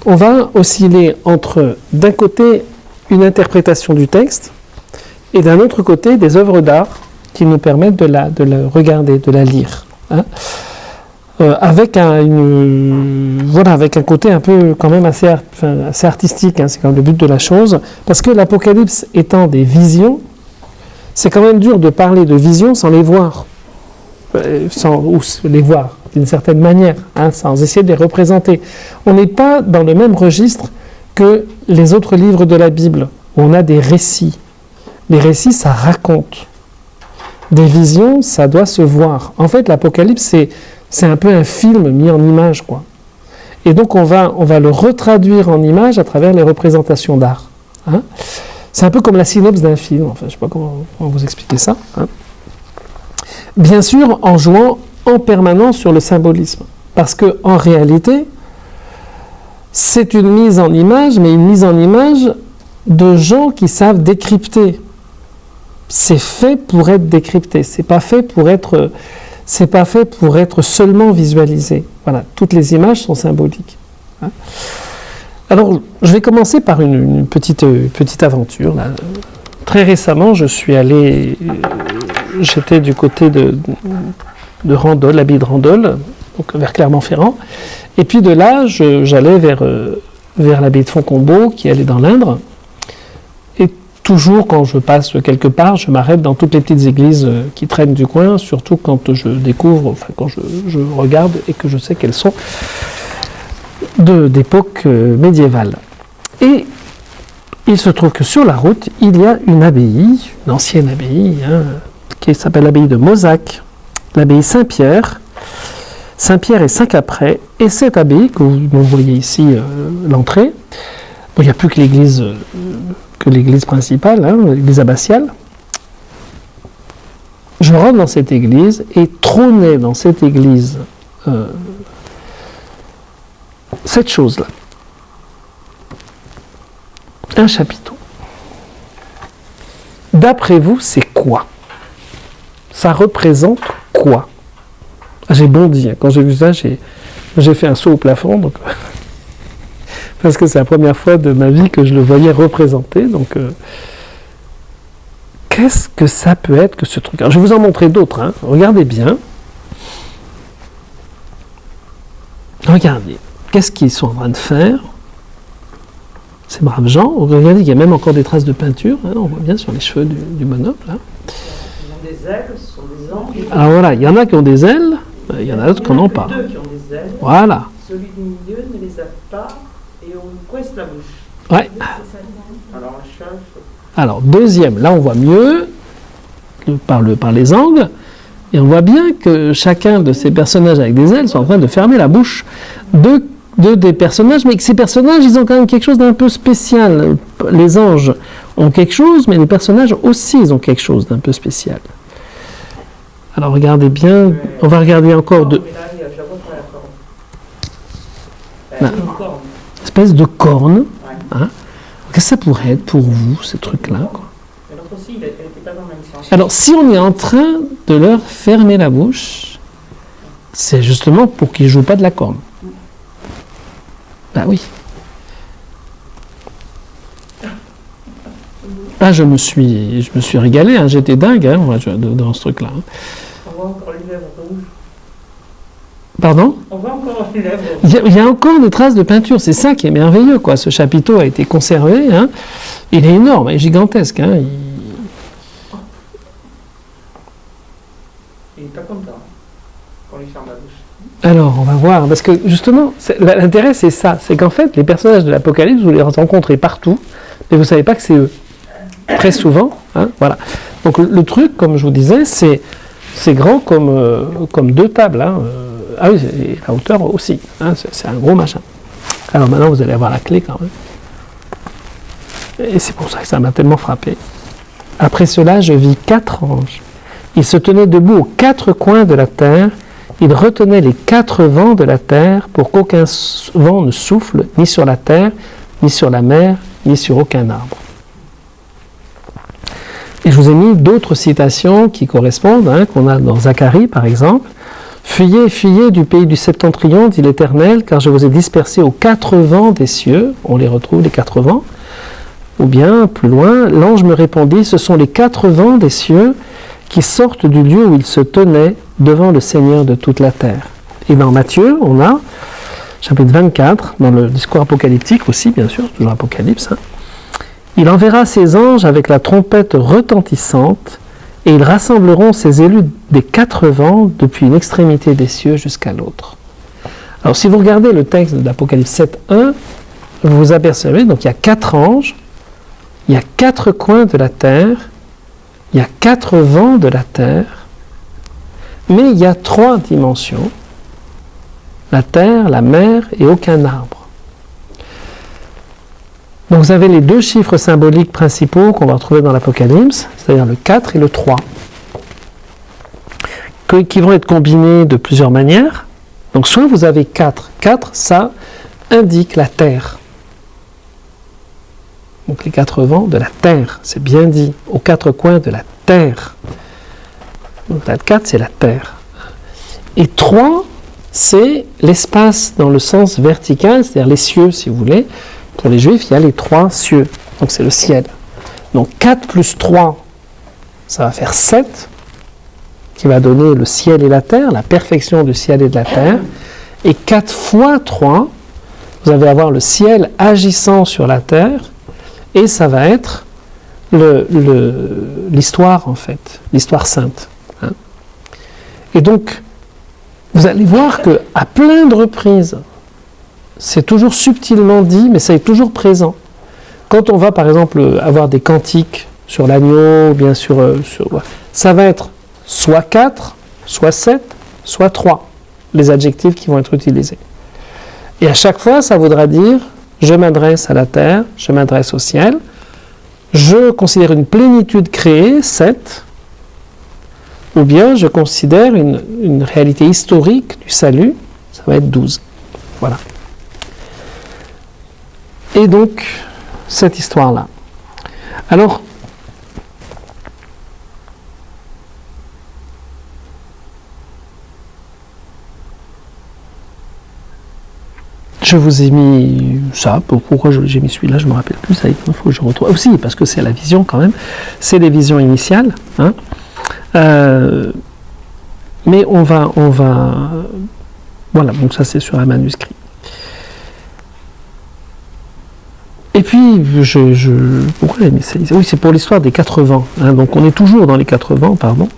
on va osciller entre, d'un côté, une interprétation du texte, et d'un autre côté, des œuvres d'art qui nous permettent de la regarder, de la lire. Hein. Avec un côté un peu quand même assez artistique, hein, c'est quand même le but de la chose, parce que l'Apocalypse étant des visions, c'est quand même dur de parler de visions sans les voir, ou les voir d'une certaine manière, hein, sans essayer de les représenter. On n'est pas dans le même registre que les autres livres de la Bible, où on a des récits. Les récits, ça raconte. Des visions, ça doit se voir. En fait, l'Apocalypse, c'est un peu un film mis en image, quoi. Et donc, on va le retraduire en image à travers les représentations d'art. Hein. C'est un peu comme la synopse d'un film. Enfin, je ne sais pas comment vous expliquer ça. Hein. Bien sûr, en jouant en permanence sur le symbolisme. Parce qu'en réalité, c'est une mise en image, mais une mise en image de gens qui savent décrypter. C'est fait pour être décrypté. C'est pas fait pour être seulement visualisé. Voilà, toutes les images sont symboliques. Hein. Alors, je vais commencer par une petite aventure. Là. Très récemment, j'étais du côté de Randol, l'abbaye de Randol, donc vers Clermont-Ferrand. Et puis de là, j'allais vers l'abbaye de Fontcombault, qui allait dans l'Indre. Et toujours, quand je passe quelque part, je m'arrête dans toutes les petites églises qui traînent du coin, surtout quand je découvre, enfin quand je regarde et que je sais qu'elles sont d'époque médiévale. Et il se trouve que sur la route, il y a une abbaye, une ancienne abbaye, hein, qui s'appelle l'abbaye de Mozac, l'abbaye Saint-Pierre et Saint-Caprais. Et cette abbaye, que vous voyez ici l'entrée, bon, il n'y a plus que l'église principale, hein, l'église abbatiale. Je rentre dans cette église et trônait dans cette église cette chose-là. Un chapiteau. D'après vous, c'est quoi? Ça représente quoi? J'ai bondi. Hein. Quand j'ai vu ça, j'ai fait un saut au plafond. Donc, parce que c'est la première fois de ma vie que je le voyais représenté. Donc, qu'est-ce que ça peut être que ce truc? Alors, je vais vous en montrer d'autres. Hein. Regardez bien. Regardez. Qu'est-ce qu'ils sont en train de faire? Ces braves gens. Regardez qu'il y a même encore des traces de peinture. Hein. On voit bien sur les cheveux du bonhomme. Là. Ils ont des ailes, ce sont des anges. Alors voilà, il y en a qui ont des ailes, il y en a d'autres qui n'en ont pas. Deux qui ont des ailes. Voilà. Celui du milieu ne les a pas et on coince la bouche. Ouais. Alors un chat. Alors deuxième, là on voit mieux par les angles. Et on voit bien que chacun de ces personnages avec des ailes sont en train de fermer la bouche des personnages, mais que ces personnages, ils ont quand même quelque chose d'un peu spécial. Les anges ont quelque chose, mais les personnages aussi, ils ont quelque chose d'un peu spécial. Alors regardez bien, on va regarder encore Mais là, je vois pas la corne. Une corne. Espèce de corne. Ouais. Hein. Qu'est-ce que ça pourrait être pour vous, ces trucs-là, quoi? Mais l'autre aussi, il n'était pas dans le même sens. Alors, si on est en train de leur fermer la bouche, c'est justement pour qu'ils ne jouent pas de la corne. Ben oui. Ah, je me suis régalé, hein, j'étais dingue hein, moi, dans ce truc-là. Hein. On voit encore les lèvres rouges. Pardon? On voit encore les lèvres rouges. Il y a encore des traces de peinture, c'est ça qui est merveilleux, quoi. Ce chapiteau a été conservé, hein. Il est énorme, il est gigantesque. Hein. Il n'est pas content qu'on lui ferme la bouche. Alors, on va voir, parce que justement, l'intérêt c'est ça, c'est qu'en fait, les personnages de l'Apocalypse, vous les rencontrez partout, mais vous ne savez pas que c'est eux. Très souvent, hein, voilà. Donc le truc, comme je vous disais, c'est grand comme deux tables. Hein. Ah oui, et la hauteur aussi, hein, c'est un gros machin. Alors maintenant, vous allez avoir la clé quand même. Et c'est pour ça que ça m'a tellement frappé. Après cela, je vis 4 anges. Ils se tenaient debout aux 4 coins de la terre. Ils retenaient les 4 vents de la terre pour qu'aucun vent ne souffle ni sur la terre, ni sur la mer, ni sur aucun arbre. Et je vous ai mis d'autres citations qui correspondent, hein, qu'on a dans Zacharie par exemple. Fuyez, fuyez du pays du septentrion, dit l'Éternel, car je vous ai dispersés aux 4 vents des cieux. On les retrouve, les 4 vents. Ou bien, plus loin, l'ange me répondit, ce sont les 4 vents des cieux qui sortent du lieu où ils se tenaient devant le Seigneur de toute la terre. Et dans Matthieu, on a, chapitre 24, dans le discours apocalyptique aussi, bien sûr, toujours Apocalypse, il enverra ses anges avec la trompette retentissante, et ils rassembleront ses élus des 4 vents depuis une extrémité des cieux jusqu'à l'autre. Alors si vous regardez le texte d'Apocalypse 7.1, vous vous apercevez, donc il y a 4 anges, il y a 4 coins de la terre, il y a 4 vents de la terre, mais il y a 3 dimensions, la terre, la mer et aucun arbre. Donc vous avez les 2 chiffres symboliques principaux qu'on va retrouver dans l'Apocalypse, c'est-à-dire le 4 et le 3, qui vont être combinés de plusieurs manières. Donc soit vous avez 4, 4 ça indique la terre. Donc les 4 vents de la terre, c'est bien dit, aux 4 coins de la terre. Donc la 4 c'est la terre. Et 3 c'est l'espace dans le sens vertical, c'est-à-dire les cieux si vous voulez. Pour les Juifs, il y a les 3 cieux, donc c'est le ciel. Donc 4 plus 3, ça va faire 7, qui va donner le ciel et la terre, la perfection du ciel et de la terre. Et 4 fois 3, vous allez avoir le ciel agissant sur la terre, et ça va être l'histoire en fait, l'histoire sainte. Et donc, vous allez voir qu'à plein de reprises, c'est toujours subtilement dit, mais ça est toujours présent. Quand on va, par exemple, avoir des cantiques sur l'agneau, bien sûr, ça va être soit 4, soit 7, soit 3, les adjectifs qui vont être utilisés. Et à chaque fois, ça voudra dire, je m'adresse à la terre, je m'adresse au ciel, je considère une plénitude créée, 7, ou bien je considère une réalité historique du salut, ça va être 12. Voilà. Et donc, cette histoire-là. Alors, je vous ai mis ça. Pourquoi j'ai mis celui-là, je ne me rappelle plus. Ça, il faut que je retrouve. Aussi, parce que c'est la vision quand même. C'est les visions initiales. Hein. Mais on va... Voilà, donc ça c'est sur un manuscrit. Et puis, pourquoi j'ai mis ça? Oui, c'est pour l'histoire des 4 vents. Hein, donc, on est toujours dans les 4 vents, pardon.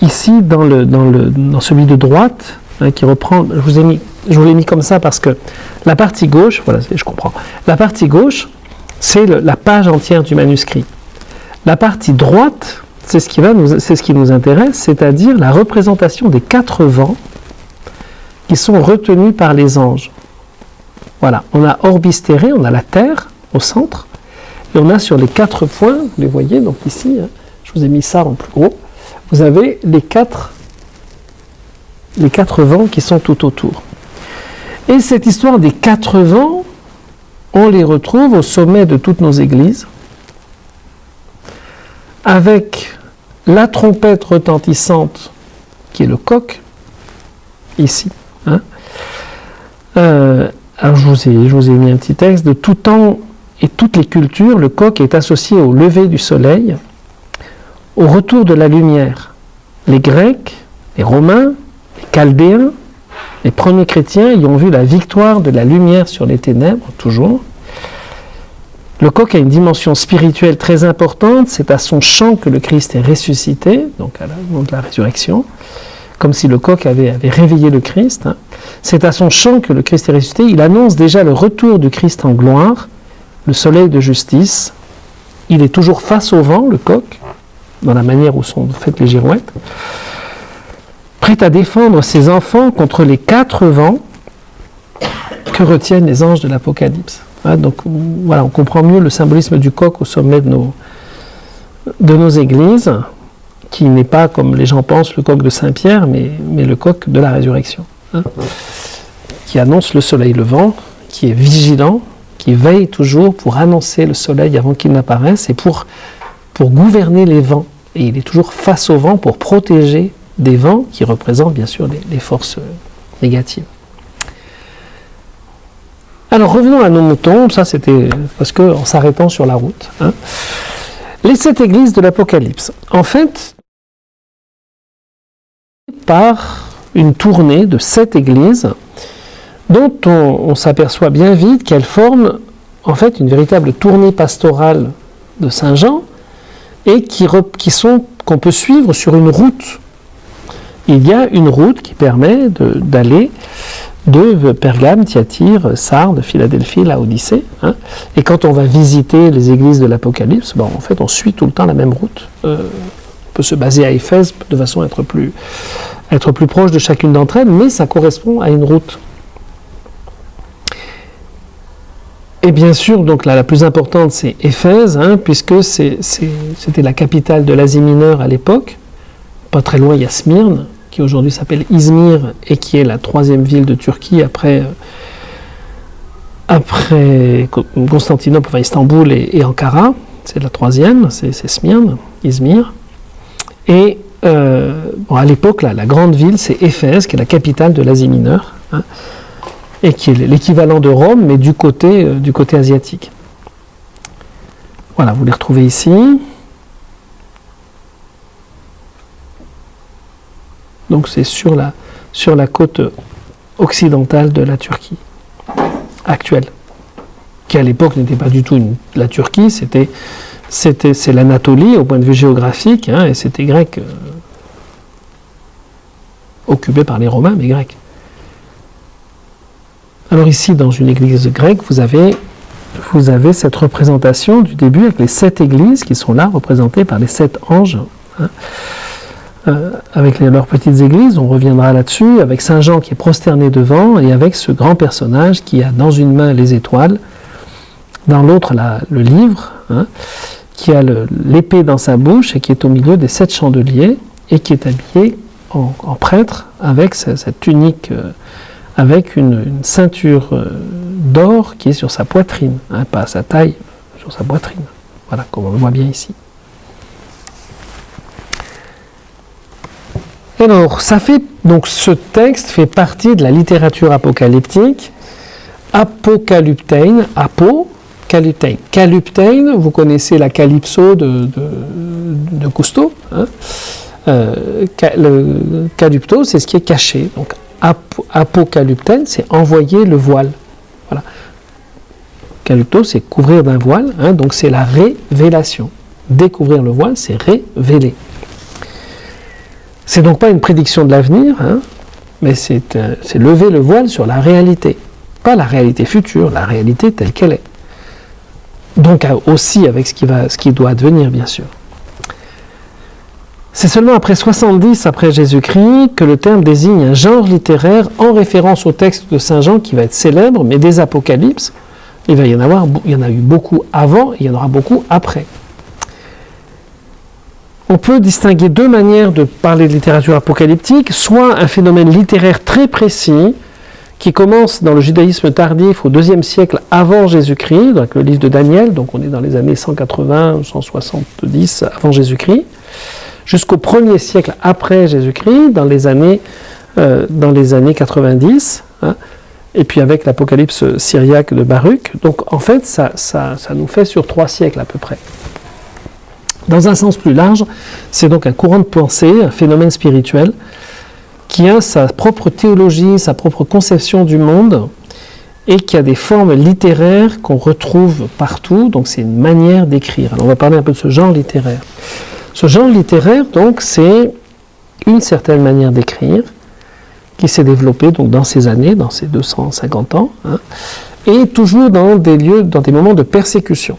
Ici, dans celui de droite, hein, qui reprend... Je vous l'ai mis comme ça parce que la partie gauche, voilà, je comprends. La partie gauche, c'est la page entière du manuscrit. La partie droite, c'est ce qui nous intéresse, c'est-à-dire la représentation des 4 vents qui sont retenus par les anges. Voilà, on a orbistéré, on a la Terre au centre, et on a sur les 4 points, vous les voyez, donc ici, hein, je vous ai mis ça en plus gros, vous avez les 4 vents qui sont tout autour. Et cette histoire des 4 vents, on les retrouve au sommet de toutes nos églises, avec la trompette retentissante, qui est le coq, ici, hein. Alors je vous ai mis un petit texte. De tout temps et toutes les cultures, le coq est associé au lever du soleil, au retour de la lumière. Les Grecs, les Romains, les Chaldéens, les premiers chrétiens y ont vu la victoire de la lumière sur les ténèbres, toujours. Le coq a une dimension spirituelle très importante. C'est à son chant que le Christ est ressuscité, donc à la moment de la résurrection, comme si le coq avait réveillé le Christ. Hein. C'est à son chant que le Christ est ressuscité. Il annonce déjà le retour du Christ en gloire, le soleil de justice. Il est toujours face au vent, le coq, dans la manière où sont faites les girouettes, prêt à défendre ses enfants contre les 4 vents que retiennent les anges de l'Apocalypse. Hein, donc voilà, on comprend mieux le symbolisme du coq au sommet de nos églises, qui n'est pas, comme les gens pensent, le coq de Saint-Pierre, mais le coq de la résurrection, hein, qui annonce le soleil levant, qui est vigilant, qui veille toujours pour annoncer le soleil avant qu'il n'apparaisse et pour gouverner les vents. Et il est toujours face au vent pour protéger des vents qui représentent bien sûr les forces négatives. Alors revenons à nos moutons, ça c'était parce qu'en s'arrêtant sur la route. Les 7 églises de l'Apocalypse. En fait, par une tournée de 7 églises dont on s'aperçoit bien vite qu'elles forment en fait une véritable tournée pastorale de Saint Jean et qu'on peut suivre sur une route. Il y a une route qui permet d'aller de Pergame, Thyatire, Sardes, Philadelphie, Laodicée. Et quand on va visiter les églises de l'Apocalypse, en fait, on suit tout le temps la même route. On peut se baser à Éphèse de façon à être plus proche de chacune d'entre elles, mais ça correspond à une route. Et bien sûr, donc la plus importante, c'est Éphèse, puisque c'était la capitale de l'Asie mineure à l'époque. Pas très loin, il y a Smyrne, qui aujourd'hui s'appelle Izmir et qui est la 3e ville de Turquie après Constantinople, enfin Istanbul et Ankara. C'est la 3e, c'est Smyrne, Izmir. Et à l'époque, la grande ville, c'est Éphèse, qui est la capitale de l'Asie mineure, et qui est l'équivalent de Rome, mais du côté asiatique. Voilà, vous les retrouvez ici. Donc c'est sur la côte occidentale de la Turquie actuelle, qui à l'époque n'était pas du tout la Turquie, c'est l'Anatolie au point de vue géographique, et c'était grec, occupé par les Romains, mais grec. Alors ici, dans une église grecque, vous avez cette représentation du début avec les 7 églises qui sont là, représentées par les 7 anges. Avec leurs petites églises, on reviendra là-dessus, avec Saint Jean qui est prosterné devant, et avec ce grand personnage qui a dans une main les étoiles, dans l'autre le livre, qui a l'épée dans sa bouche et qui est au milieu des 7 chandeliers, et qui est habillé en prêtre avec cette tunique, avec une ceinture d'or qui est sur sa poitrine, pas à sa taille, sur sa poitrine. Voilà, comme on le voit bien ici. Alors, donc ce texte fait partie de la littérature apocalyptique, apocalypteine, Calypteine, vous connaissez la Calypso de Cousteau. Le Calypto, c'est ce qui est caché. Donc, apocalypteine, c'est envoyer le voile. Voilà. Calypto, c'est couvrir d'un voile, donc c'est la révélation. Découvrir le voile, c'est révéler. C'est donc pas une prédiction de l'avenir, mais c'est lever le voile sur la réalité. Pas la réalité future, la réalité telle qu'elle est. Donc aussi avec ce qui doit advenir, bien sûr. C'est seulement après 70 après Jésus-Christ que le terme désigne un genre littéraire en référence au texte de Saint Jean qui va être célèbre, mais des Apocalypses, il y en a eu beaucoup avant et il y en aura beaucoup après. On peut distinguer 2 manières de parler de littérature apocalyptique, soit un phénomène littéraire très précis qui commence dans le judaïsme tardif au IIe siècle avant Jésus-Christ, donc le livre de Daniel, donc on est dans les années 180, 170 avant Jésus-Christ, jusqu'au 1er siècle après Jésus-Christ, dans les années 90, et puis avec l'apocalypse syriaque de Baruch. Donc en fait, ça nous fait sur 3 siècles à peu près. Dans un sens plus large, c'est donc un courant de pensée, un phénomène spirituel, qui a sa propre théologie, sa propre conception du monde, et qui a des formes littéraires qu'on retrouve partout, donc c'est une manière d'écrire. Alors on va parler un peu de ce genre littéraire. Ce genre littéraire, donc, c'est une certaine manière d'écrire, qui s'est développée donc, dans ces années, dans ces 250 ans, et toujours dans des moments de persécution.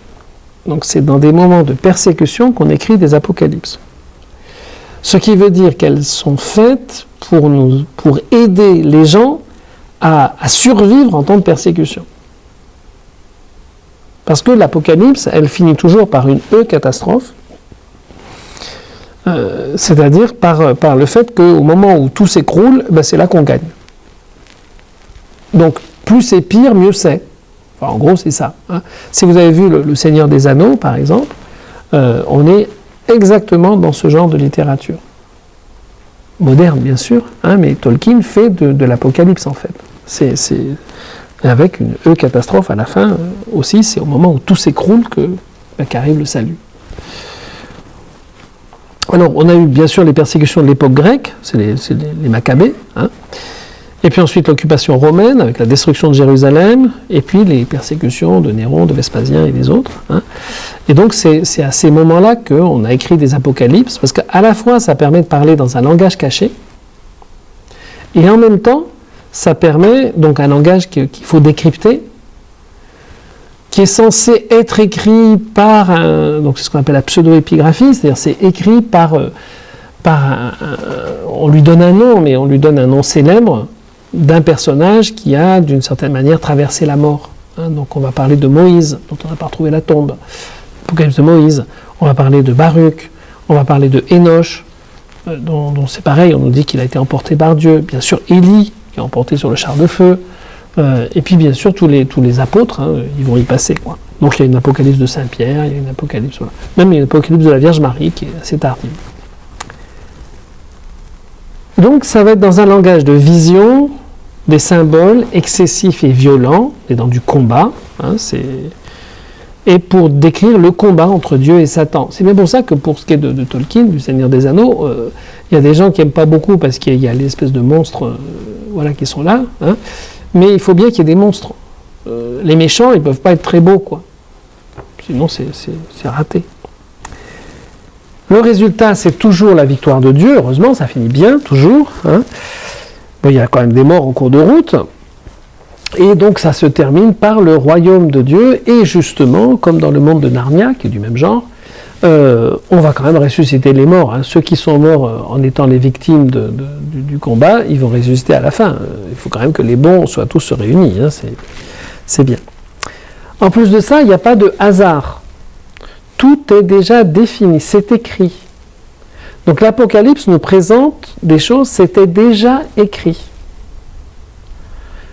Donc c'est dans des moments de persécution qu'on écrit des apocalypses. Ce qui veut dire qu'elles sont faites pour aider les gens à survivre en temps de persécution. Parce que l'apocalypse, elle finit toujours par une catastrophe, c'est-à-dire par le fait qu'au moment où tout s'écroule, c'est là qu'on gagne. Donc plus c'est pire, mieux c'est. Enfin, en gros, c'est ça. Si vous avez vu le Seigneur des Anneaux, par exemple, on est exactement dans ce genre de littérature. moderne bien sûr, hein, mais Tolkien fait de l'Apocalypse en fait. C'est avec une catastrophe à la fin aussi, c'est au moment où tout s'écroule qu'arrive le salut. Alors, on a eu bien sûr les persécutions de l'époque grecque, c'est les Maccabées, hein. Et puis ensuite l'occupation romaine avec la destruction de Jérusalem, et puis les persécutions de Néron, de Vespasien et des autres, hein. Et donc c'est à ces moments-là qu'on a écrit des apocalypses, parce qu'à la fois ça permet de parler dans un langage caché, et en même temps ça permet donc un langage qu'il faut décrypter, qui est censé être écrit par donc c'est ce qu'on appelle la pseudo-épigraphie, c'est-à-dire c'est écrit par on lui donne un nom, mais on lui donne un nom célèbre d'un personnage qui a d'une certaine manière traversé la mort. Hein, donc on va parler de Moïse, dont on n'a pas retrouvé la tombe, l'Apocalypse de Moïse, on va parler de Baruch, on va parler de Hénoch, dont c'est pareil, on nous dit qu'il a été emporté par Dieu, bien sûr Élie, qui est emporté sur le char de feu, et puis bien sûr tous les apôtres, hein, ils vont y passer, quoi. Donc il y a une apocalypse de Saint-Pierre, il y a une apocalypse, voilà. Même il y a une apocalypse de la Vierge Marie qui est assez tardive. Donc ça va être dans un langage de vision, des symboles excessifs et violents, et dans du combat, hein, et pour décrire le combat entre Dieu et Satan. C'est bien pour ça que pour ce qui est de Tolkien, du Seigneur des Anneaux, il y a des gens qui n'aiment pas beaucoup parce qu'il y a l'espèce de monstres voilà, qui sont là, hein, mais il faut bien qu'il y ait des monstres. Les méchants, ils ne peuvent pas être très beaux, quoi. Sinon c'est raté. Le résultat, c'est toujours la victoire de Dieu, heureusement, ça finit bien, toujours, hein. Bon, il y a quand même des morts en cours de route, et donc ça se termine par le royaume de Dieu, et justement, comme dans le monde de Narnia, qui est du même genre, on va quand même ressusciter les morts, hein. Ceux qui sont morts en étant les victimes du combat, ils vont ressusciter à la fin. Il faut quand même que les bons soient tous réunis, hein. C'est bien. En plus de ça, il n'y a pas de hasard. Tout est déjà défini, c'est écrit. Donc l'Apocalypse nous présente des choses, c'était déjà écrit.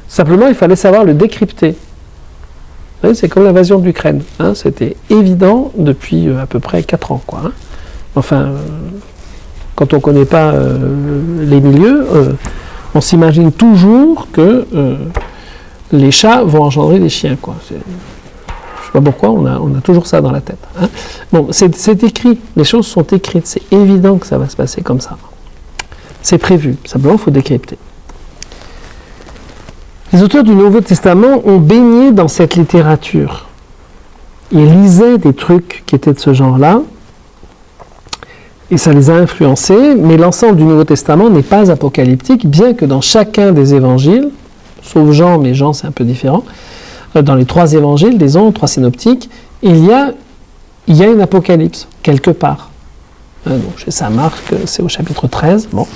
Simplement, il fallait savoir le décrypter. Vous voyez, c'est comme l'invasion de l'Ukraine, hein, c'était évident depuis à peu près 4 ans, quoi, hein. Enfin, quand on ne connaît pas les milieux, on s'imagine toujours que les chats vont engendrer des chiens, quoi. Je ne sais pas pourquoi, on a toujours ça dans la tête, hein. Bon, c'est écrit, les choses sont écrites, c'est évident que ça va se passer comme ça. C'est prévu, simplement il faut décrypter. Les auteurs du Nouveau Testament ont baigné dans cette littérature. Ils lisaient des trucs qui étaient de ce genre-là, et ça les a influencés, mais l'ensemble du Nouveau Testament n'est pas apocalyptique, bien que dans chacun des évangiles, sauf Jean, mais Jean c'est un peu différent, dans les 3 évangiles, des 3 synoptiques, il y a une apocalypse, quelque part. Donc chez saint Marc, c'est au chapitre 13, bon,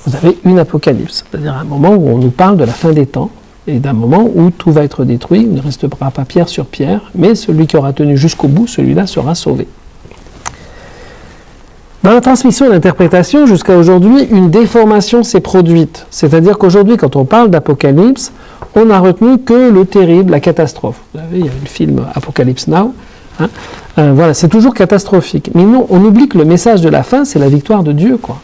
vous avez une apocalypse, c'est-à-dire un moment où on nous parle de la fin des temps, et d'un moment où tout va être détruit, il ne restera pas pierre sur pierre, mais celui qui aura tenu jusqu'au bout, celui-là sera sauvé. Dans la transmission et l'interprétation, jusqu'à aujourd'hui, une déformation s'est produite. C'est-à-dire qu'aujourd'hui, quand on parle d'Apocalypse, on n'a retenu que le terrible, la catastrophe. Vous savez, il y a le film Apocalypse Now. Hein, voilà, c'est toujours catastrophique. Mais non, on oublie que le message de la fin, c'est la victoire de Dieu, quoi.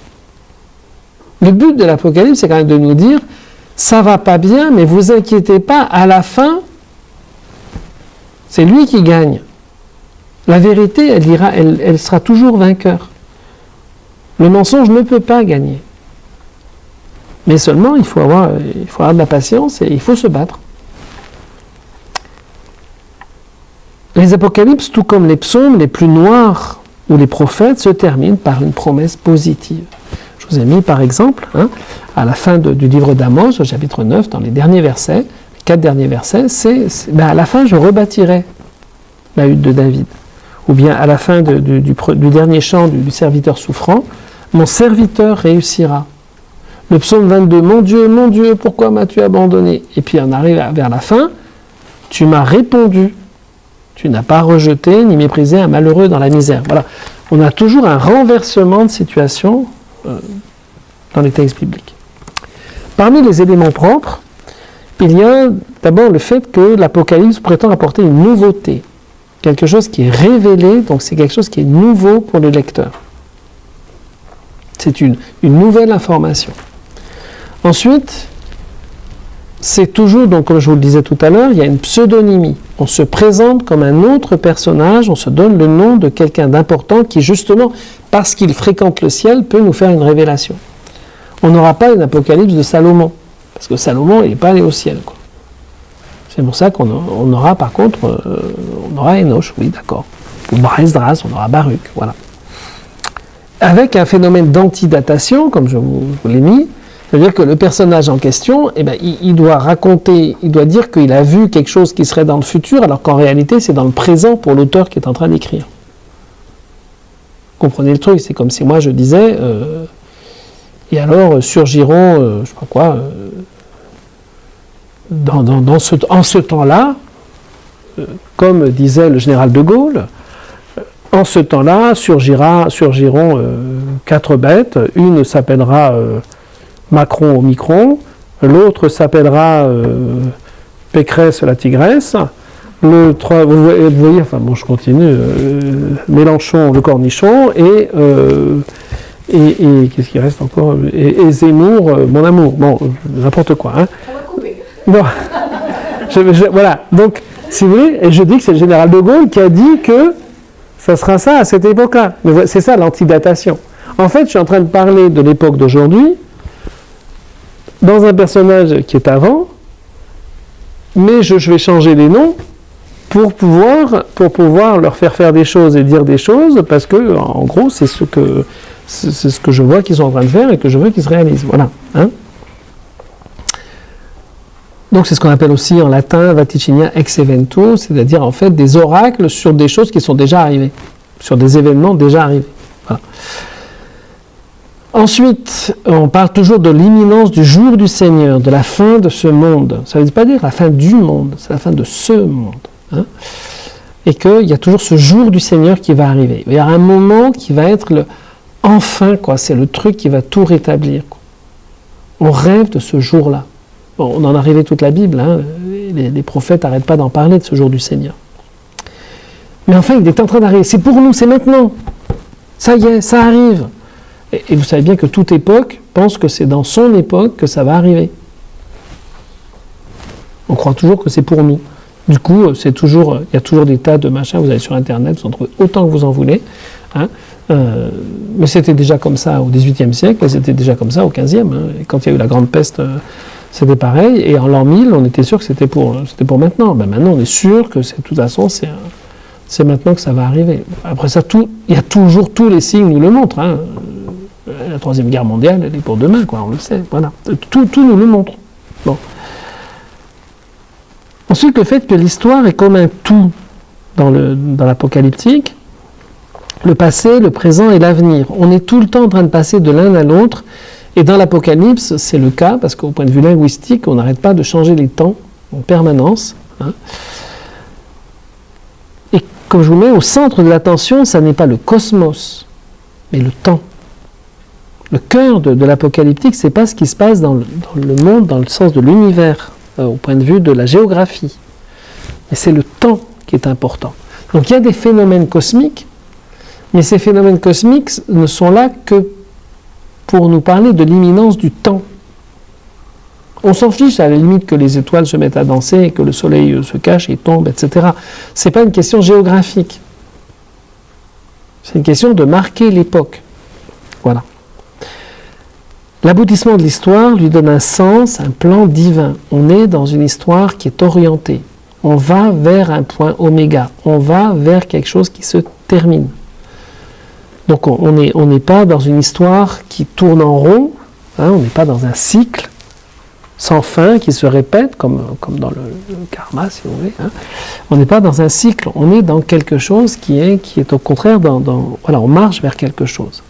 Le but de l'Apocalypse, c'est quand même de nous dire, ça va pas bien, mais vous inquiétez pas, à la fin, c'est lui qui gagne. La vérité, elle sera toujours vainqueur. Le mensonge ne peut pas gagner. Mais seulement, il faut avoir de la patience et il faut se battre. Les apocalypses, tout comme les psaumes les plus noirs ou les prophètes, se terminent par une promesse positive. Je vous ai mis par exemple, à la fin du livre d'Amos, au chapitre 9, dans les derniers versets, les 4 derniers versets, à la fin je rebâtirai la hutte de David. Ou bien à la fin du dernier chant du serviteur souffrant, mon serviteur réussira. Le psaume 22, mon Dieu, pourquoi m'as-tu abandonné? Et puis on arrive vers la fin, tu m'as répondu. Tu n'as pas rejeté ni méprisé un malheureux dans la misère. Voilà. On a toujours un renversement de situation dans les textes bibliques. Parmi les éléments propres, il y a d'abord le fait que l'Apocalypse prétend apporter une nouveauté. Quelque chose qui est révélé, donc c'est quelque chose qui est nouveau pour le lecteur. C'est une nouvelle information. Ensuite, c'est toujours, donc comme je vous le disais tout à l'heure, il y a une pseudonymie. On se présente comme un autre personnage, on se donne le nom de quelqu'un d'important qui, justement, parce qu'il fréquente le ciel, peut nous faire une révélation. On n'aura pas une apocalypse de Salomon, parce que Salomon, il n'est pas allé au ciel, quoi. C'est pour ça qu'on aura, par contre, on aura Enoch, oui, d'accord. Ou Esdras, on aura Baruch, voilà. Avec un phénomène d'antidatation, comme je vous l'ai mis, c'est-à-dire que le personnage en question, eh ben, il doit raconter, il doit dire qu'il a vu quelque chose qui serait dans le futur, alors qu'en réalité, c'est dans le présent pour l'auteur qui est en train d'écrire. Comprenez le truc, c'est comme si moi je disais, et alors surgiront, je sais pas quoi, en ce temps-là, comme disait le général de Gaulle, en ce temps-là surgiront 4 bêtes, une s'appellera Macron au micron, l'autre s'appellera Pécresse la tigresse, vous voyez, enfin bon, je continue, Mélenchon le cornichon, et qu'est-ce qui reste encore, et Zemmour, mon amour, bon, n'importe quoi. Hein. On va couper. Bon, voilà, donc, si vous voulez, et je dis que c'est le général de Gaulle qui a dit que ça sera ça à cette époque-là. Mais c'est ça l'antidatation. En fait, je suis en train de parler de l'époque d'aujourd'hui, dans un personnage qui est avant, mais je vais changer les noms pour pouvoir leur faire des choses et dire des choses, parce que, en gros, c'est ce que je vois qu'ils sont en train de faire et que je veux qu'ils se réalisent. Voilà. Hein. Donc, c'est ce qu'on appelle aussi en latin vaticinia ex eventu, c'est-à-dire en fait des oracles sur des choses qui sont déjà arrivées, sur des événements déjà arrivés. Voilà. Ensuite, on parle toujours de l'imminence du jour du Seigneur, de la fin de ce monde. Ça ne veut pas dire la fin du monde, c'est la fin de ce monde. Hein. Et qu'il y a toujours ce jour du Seigneur qui va arriver. Il y a un moment qui va être le enfin, quoi. C'est le truc qui va tout rétablir, quoi. On rêve de ce jour-là. Bon, on en a rêvé toute la Bible. Hein. Les prophètes n'arrêtent pas d'en parler de ce jour du Seigneur. Mais enfin, il est en train d'arriver. C'est pour nous, c'est maintenant. Ça y est, ça arrive. Et vous savez bien que toute époque pense que c'est dans son époque que ça va arriver. On croit toujours que c'est pour nous. Du coup, il y a toujours des tas de machins, vous allez sur Internet, vous en trouvez autant que vous en voulez. Hein. Mais c'était déjà comme ça au XVIIIe siècle, et c'était déjà comme ça au XVe. Hein. Et quand il y a eu la grande peste, c'était pareil. Et en l'an 1000, on était sûr que c'était pour maintenant. Ben maintenant, on est sûr que de toute façon, c'est maintenant que ça va arriver. Après ça, il y a toujours tous les signes nous le montrent. Hein. La Troisième Guerre mondiale, elle est pour demain, quoi, on le sait. Voilà. Tout nous le montre. Bon. Ensuite, le fait que l'histoire est comme un tout dans l'apocalyptique, le passé, le présent et l'avenir. On est tout le temps en train de passer de l'un à l'autre, et dans l'Apocalypse, c'est le cas, parce qu'au point de vue linguistique, on n'arrête pas de changer les temps en permanence. Hein. Et comme je vous mets au centre de l'attention, ça n'est pas le cosmos, mais le temps. Le cœur de l'apocalyptique, c'est pas ce qui se passe dans le monde, dans le sens de l'univers, au point de vue de la géographie. Mais c'est le temps qui est important. Donc il y a des phénomènes cosmiques, mais ces phénomènes cosmiques ne sont là que pour nous parler de l'imminence du temps. On s'en fiche à la limite que les étoiles se mettent à danser, et que le soleil se cache et tombe, etc. C'est pas une question géographique. C'est une question de marquer l'époque. Voilà. L'aboutissement de l'histoire lui donne un sens, un plan divin. On est dans une histoire qui est orientée. On va vers un point oméga. On va vers quelque chose qui se termine. Donc on n'est pas dans une histoire qui tourne en rond. Hein, on n'est pas dans un cycle sans fin qui se répète, comme dans le karma, si vous voulez. Hein. On n'est pas dans un cycle. On est dans quelque chose qui est au contraire voilà, on marche vers quelque chose.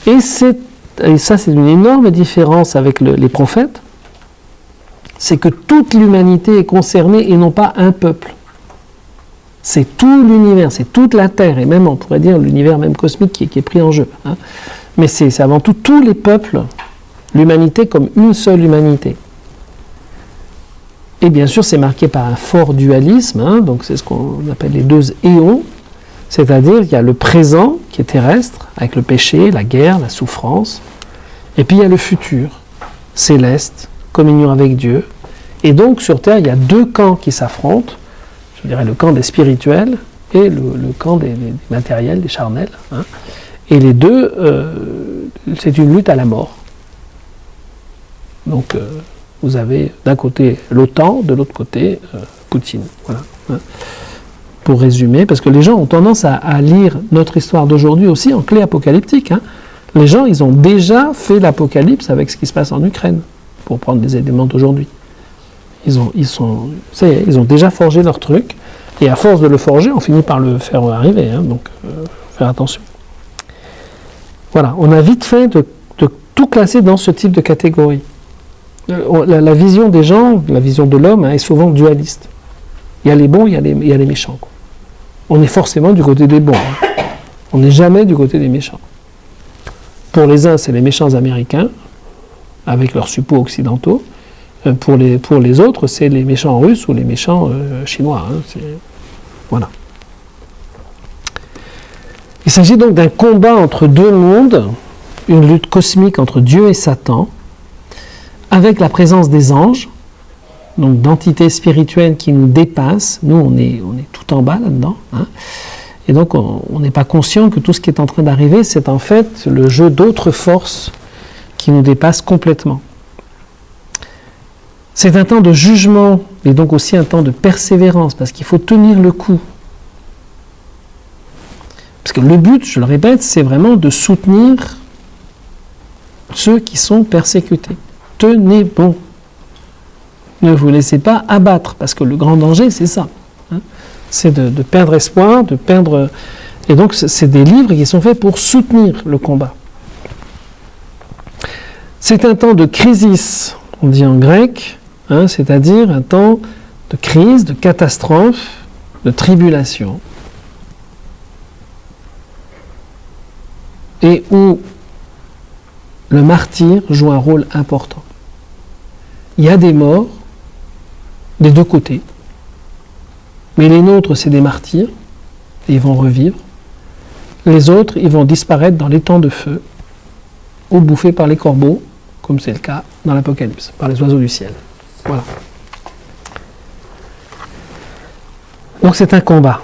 Et ça, c'est une énorme différence avec les prophètes, c'est que toute l'humanité est concernée et non pas un peuple. C'est tout l'univers, c'est toute la Terre, et même, on pourrait dire, l'univers même cosmique qui est pris en jeu. Hein. Mais c'est avant tout tous les peuples, l'humanité comme une seule humanité. Et bien sûr, c'est marqué par un fort dualisme, hein, donc c'est ce qu'on appelle les deux éons, C'est-à-dire, il y a le présent qui est terrestre, avec le péché, la guerre, la souffrance, et puis il y a le futur, céleste, communion avec Dieu. Et donc, sur Terre, il y a deux camps qui s'affrontent, je dirais le camp des spirituels et le camp des matériels, des charnels. Hein. Et les deux, c'est une lutte à la mort. Donc, vous avez d'un côté l'OTAN, de l'autre côté Poutine. Voilà. Hein. Pour résumer, parce que les gens ont tendance à lire notre histoire d'aujourd'hui aussi en clé apocalyptique. Hein. Les gens, ils ont déjà fait l'apocalypse avec ce qui se passe en Ukraine, pour prendre des éléments d'aujourd'hui. Ils ont déjà forgé leur truc, et à force de le forger, on finit par le faire arriver. Hein, donc, faire attention. Voilà, on a vite fait de tout classer dans ce type de catégorie. La vision des gens, la vision de l'homme, hein, est souvent dualiste. Il y a les bons, il y a les méchants. Quoi. On est forcément du côté des bons. Hein. On n'est jamais du côté des méchants. Pour les uns, c'est les méchants américains, avec leurs suppôts occidentaux. Pour les autres, c'est les méchants russes ou les méchants chinois. Hein. Voilà. Il s'agit donc d'un combat entre deux mondes, une lutte cosmique entre Dieu et Satan, avec la présence des anges, donc d'entités spirituelles qui nous dépassent. Nous, on est tout en bas là-dedans. Hein. Et donc, on n'est pas conscient que tout ce qui est en train d'arriver, c'est en fait le jeu d'autres forces qui nous dépassent complètement. C'est un temps de jugement, mais donc aussi un temps de persévérance, parce qu'il faut tenir le coup. Parce que le but, je le répète, c'est vraiment de soutenir ceux qui sont persécutés. Tenez bon. Ne vous laissez pas abattre, parce que le grand danger, c'est ça. Hein. C'est de perdre espoir, de perdre... Et donc, c'est des livres qui sont faits pour soutenir le combat. C'est un temps de crisis, on dit en grec, hein, c'est-à-dire un temps de crise, de catastrophe, de tribulation. Et où le martyr joue un rôle important. Il y a des morts des deux côtés. Mais les nôtres, c'est des martyrs, et ils vont revivre. Les autres, ils vont disparaître dans les temps de feu, ou bouffés par les corbeaux, comme c'est le cas dans l'Apocalypse, par les oiseaux du ciel. Voilà. Donc c'est un combat.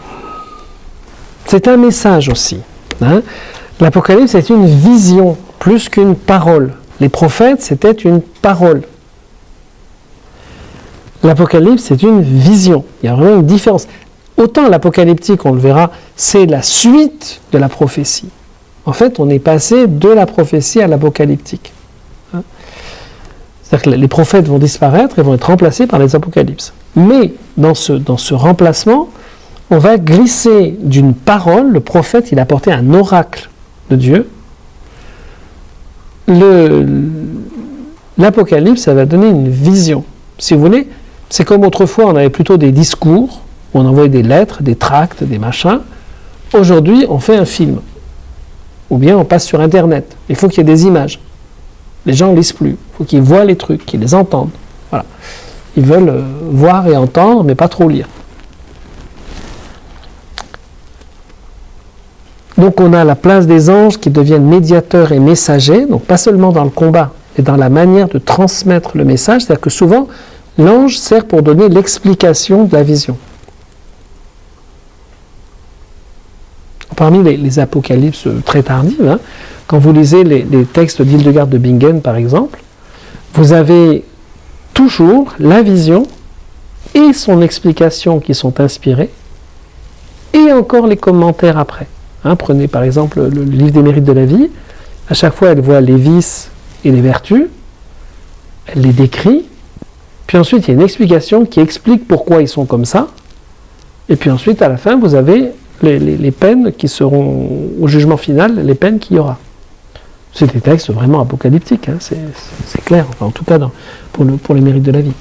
C'est un message aussi. Hein. L'Apocalypse, c'est une vision, plus qu'une parole. Les prophètes, c'était une parole. L'Apocalypse, c'est une vision. Il y a vraiment une différence. Autant l'apocalyptique, on le verra, c'est la suite de la prophétie. En fait, on est passé de la prophétie à l'apocalyptique. Hein? C'est-à-dire que les prophètes vont disparaître et vont être remplacés par les apocalypses. Mais dans ce remplacement, on va glisser d'une parole, le prophète, il a apporté un oracle de Dieu. L'apocalypse, ça va donner une vision. Si vous voulez, c'est comme autrefois, on avait plutôt des discours, où on envoyait des lettres, des tracts, des machins. Aujourd'hui, on fait un film. Ou bien on passe sur Internet. Il faut qu'il y ait des images. Les gens ne lisent plus. Il faut qu'ils voient les trucs, qu'ils les entendent. Voilà. Ils veulent voir et entendre, mais pas trop lire. Donc on a la place des anges qui deviennent médiateurs et messagers, donc pas seulement dans le combat, mais dans la manière de transmettre le message. C'est-à-dire que souvent, l'ange sert pour donner l'explication de la vision. Parmi les apocalypses très tardives, hein, quand vous lisez les textes d'Hildegard de Bingen, par exemple, vous avez toujours la vision et son explication qui sont inspirés, et encore les commentaires après. Hein, prenez par exemple le livre des mérites de la vie. À chaque fois, elle voit les vices et les vertus, elle les décrit, puis ensuite il y a une explication qui explique pourquoi ils sont comme ça, et puis ensuite à la fin vous avez les peines qui seront au jugement final, les peines qu'il y aura. C'est des textes vraiment apocalyptiques, hein, c'est clair, enfin, en tout cas pour les mérites de la vie.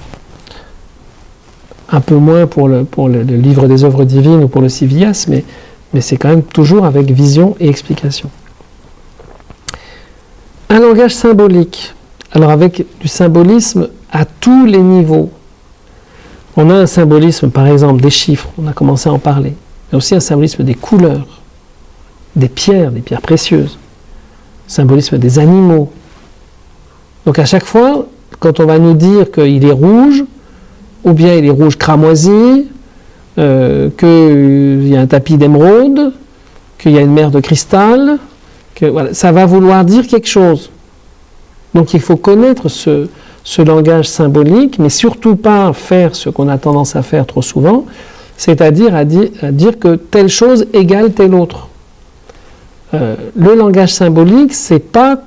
Un peu moins pour le livre des œuvres divines ou pour le Civias, mais c'est quand même toujours avec vision et explication. Un langage symbolique, alors avec du symbolisme à tous les niveaux. On a un symbolisme, par exemple, des chiffres, on a commencé à en parler. y a aussi un symbolisme des couleurs, des pierres précieuses, symbolisme des animaux. Donc à chaque fois, quand on va nous dire qu'il est rouge, ou bien il est rouge cramoisi, qu'il y a un tapis d'émeraude, qu'il y a une mer de cristal, voilà, ça va vouloir dire quelque chose. Donc il faut connaître ce langage symbolique, mais surtout pas faire ce qu'on a tendance à faire trop souvent, c'est-à-dire à dire que telle chose égale telle autre. Le langage symbolique, c'est pas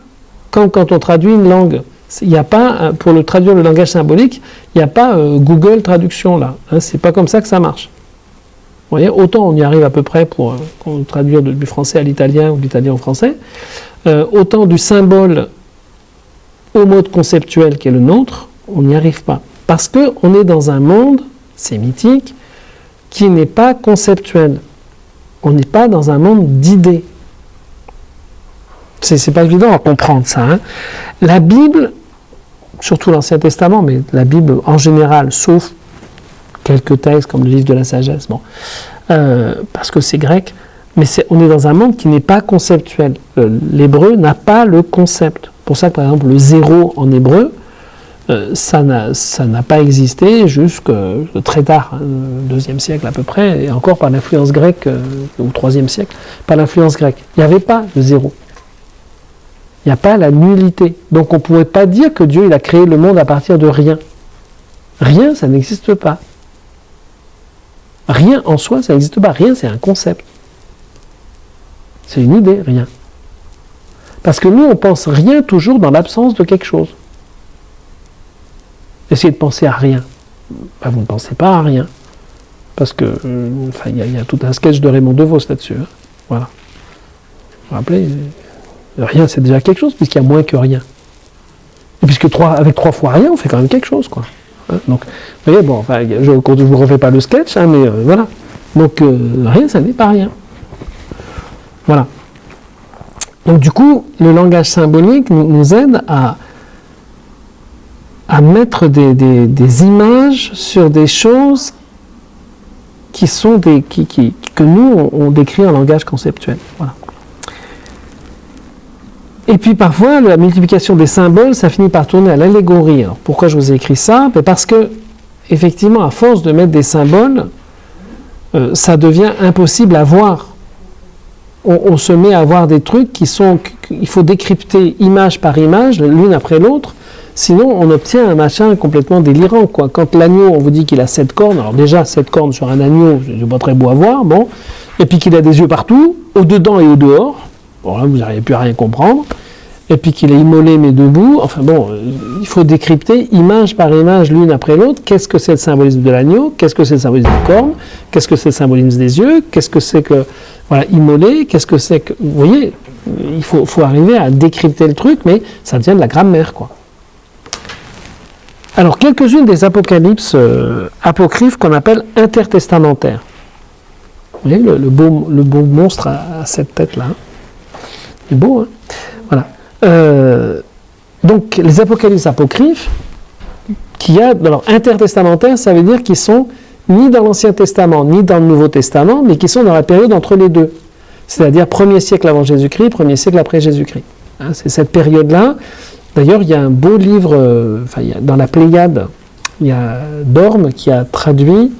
comme quand on traduit une langue. Il n'y a pas, pour traduire le langage symbolique, il n'y a pas Google Traduction là. Hein, c'est pas comme ça que ça marche. Vous voyez, autant on y arrive à peu près pour traduire du français à l'italien ou de l'italien au français, autant du symbole au mode conceptuel qui est le nôtre, on n'y arrive pas. Parce qu'on est dans un monde sémitique qui n'est pas conceptuel. On n'est pas dans un monde d'idées. C'est pas évident à comprendre ça. Hein. La Bible, surtout l'Ancien Testament, mais la Bible en général, sauf quelques textes comme le livre de la sagesse, bon, parce que c'est grec, mais on est dans un monde qui n'est pas conceptuel. L'hébreu n'a pas le concept. Pour ça que par exemple le zéro en hébreu, ça n'a pas existé jusque très tard, hein, le 2e siècle à peu près, et encore par l'influence grecque, ou 3e siècle, par l'influence grecque. Il n'y avait pas le zéro. Il n'y a pas la nullité. Donc on ne pourrait pas dire que Dieu il a créé le monde à partir de rien. Rien, ça n'existe pas. Rien en soi, ça n'existe pas. Rien, c'est un concept. C'est une idée, rien. Parce que nous, on pense rien toujours dans l'absence de quelque chose. Essayez de penser à rien. Ben, vous ne pensez pas à rien. Parce que, il y a tout un sketch de Raymond DeVos là-dessus. Hein. Voilà. Vous vous rappelez, rien, c'est déjà quelque chose, puisqu'il y a moins que rien. Et puisque avec 3 fois rien, on fait quand même quelque chose, quoi. Hein, donc, vous voyez, bon, enfin, je ne vous refais pas le sketch, hein, mais voilà. Donc, rien, ça n'est pas rien. Voilà. Donc, du coup, le langage symbolique nous aide à mettre des images sur des choses qui sont que nous, on décrit en langage conceptuel. Voilà. Et puis parfois, la multiplication des symboles, ça finit par tourner à l'allégorie. Alors pourquoi je vous ai écrit ça ? Parce que, effectivement, à force de mettre des symboles, ça devient impossible à voir. On se met à voir des trucs il faut décrypter image par image, l'une après l'autre, sinon on obtient un machin complètement délirant, quoi. Quand l'agneau, on vous dit qu'il a 7 cornes, alors déjà 7 cornes sur un agneau, c'est pas très beau à voir, bon, et puis qu'il a des yeux partout, au dedans et au dehors. Bon, là, vous n'arrivez plus à rien comprendre. Et puis qu'il est immolé mais debout. Enfin bon, il faut décrypter image par image l'une après l'autre. Qu'est-ce que c'est le symbolisme de l'agneau ? Qu'est-ce que c'est le symbolisme des cornes ? Qu'est-ce que c'est le symbolisme des yeux ? Qu'est-ce que c'est que, voilà, immolé ? Qu'est-ce que c'est que... Vous voyez, il faut arriver à décrypter le truc, mais ça devient de la grammaire, quoi. Alors, quelques-unes des apocalypses apocryphes qu'on appelle intertestamentaires. Vous voyez, le beau monstre à cette tête-là. C'est beau, hein ? Voilà. Donc, les apocalypses apocryphes, alors intertestamentaires, ça veut dire qu'ils sont ni dans l'Ancien Testament, ni dans le Nouveau Testament, mais qui sont dans la période entre les deux. C'est-à-dire 1er siècle avant Jésus-Christ, 1er siècle après Jésus-Christ. Hein, c'est cette période-là. D'ailleurs, il y a un beau livre, dans la Pléiade, il y a Dorme qui a traduit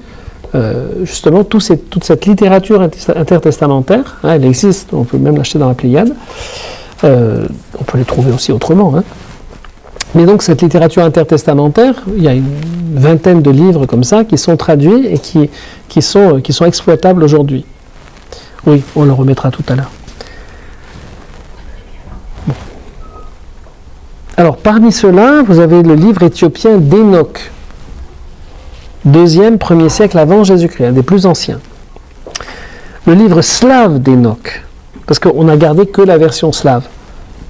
justement toute cette littérature intertestamentaire. Hein, elle existe, on peut même l'acheter dans la Pléiade. On peut les trouver aussi autrement. Hein. Mais donc cette littérature intertestamentaire, il y a une vingtaine de livres comme ça qui sont traduits et qui sont exploitables aujourd'hui. Oui, on le remettra tout à l'heure. Bon. Alors parmi ceux-là, vous avez le livre éthiopien d'Enoch, 2e, 1er siècle avant Jésus-Christ, un des plus anciens. Le livre slave d'Enoch, parce qu'on n'a gardé que la version slave.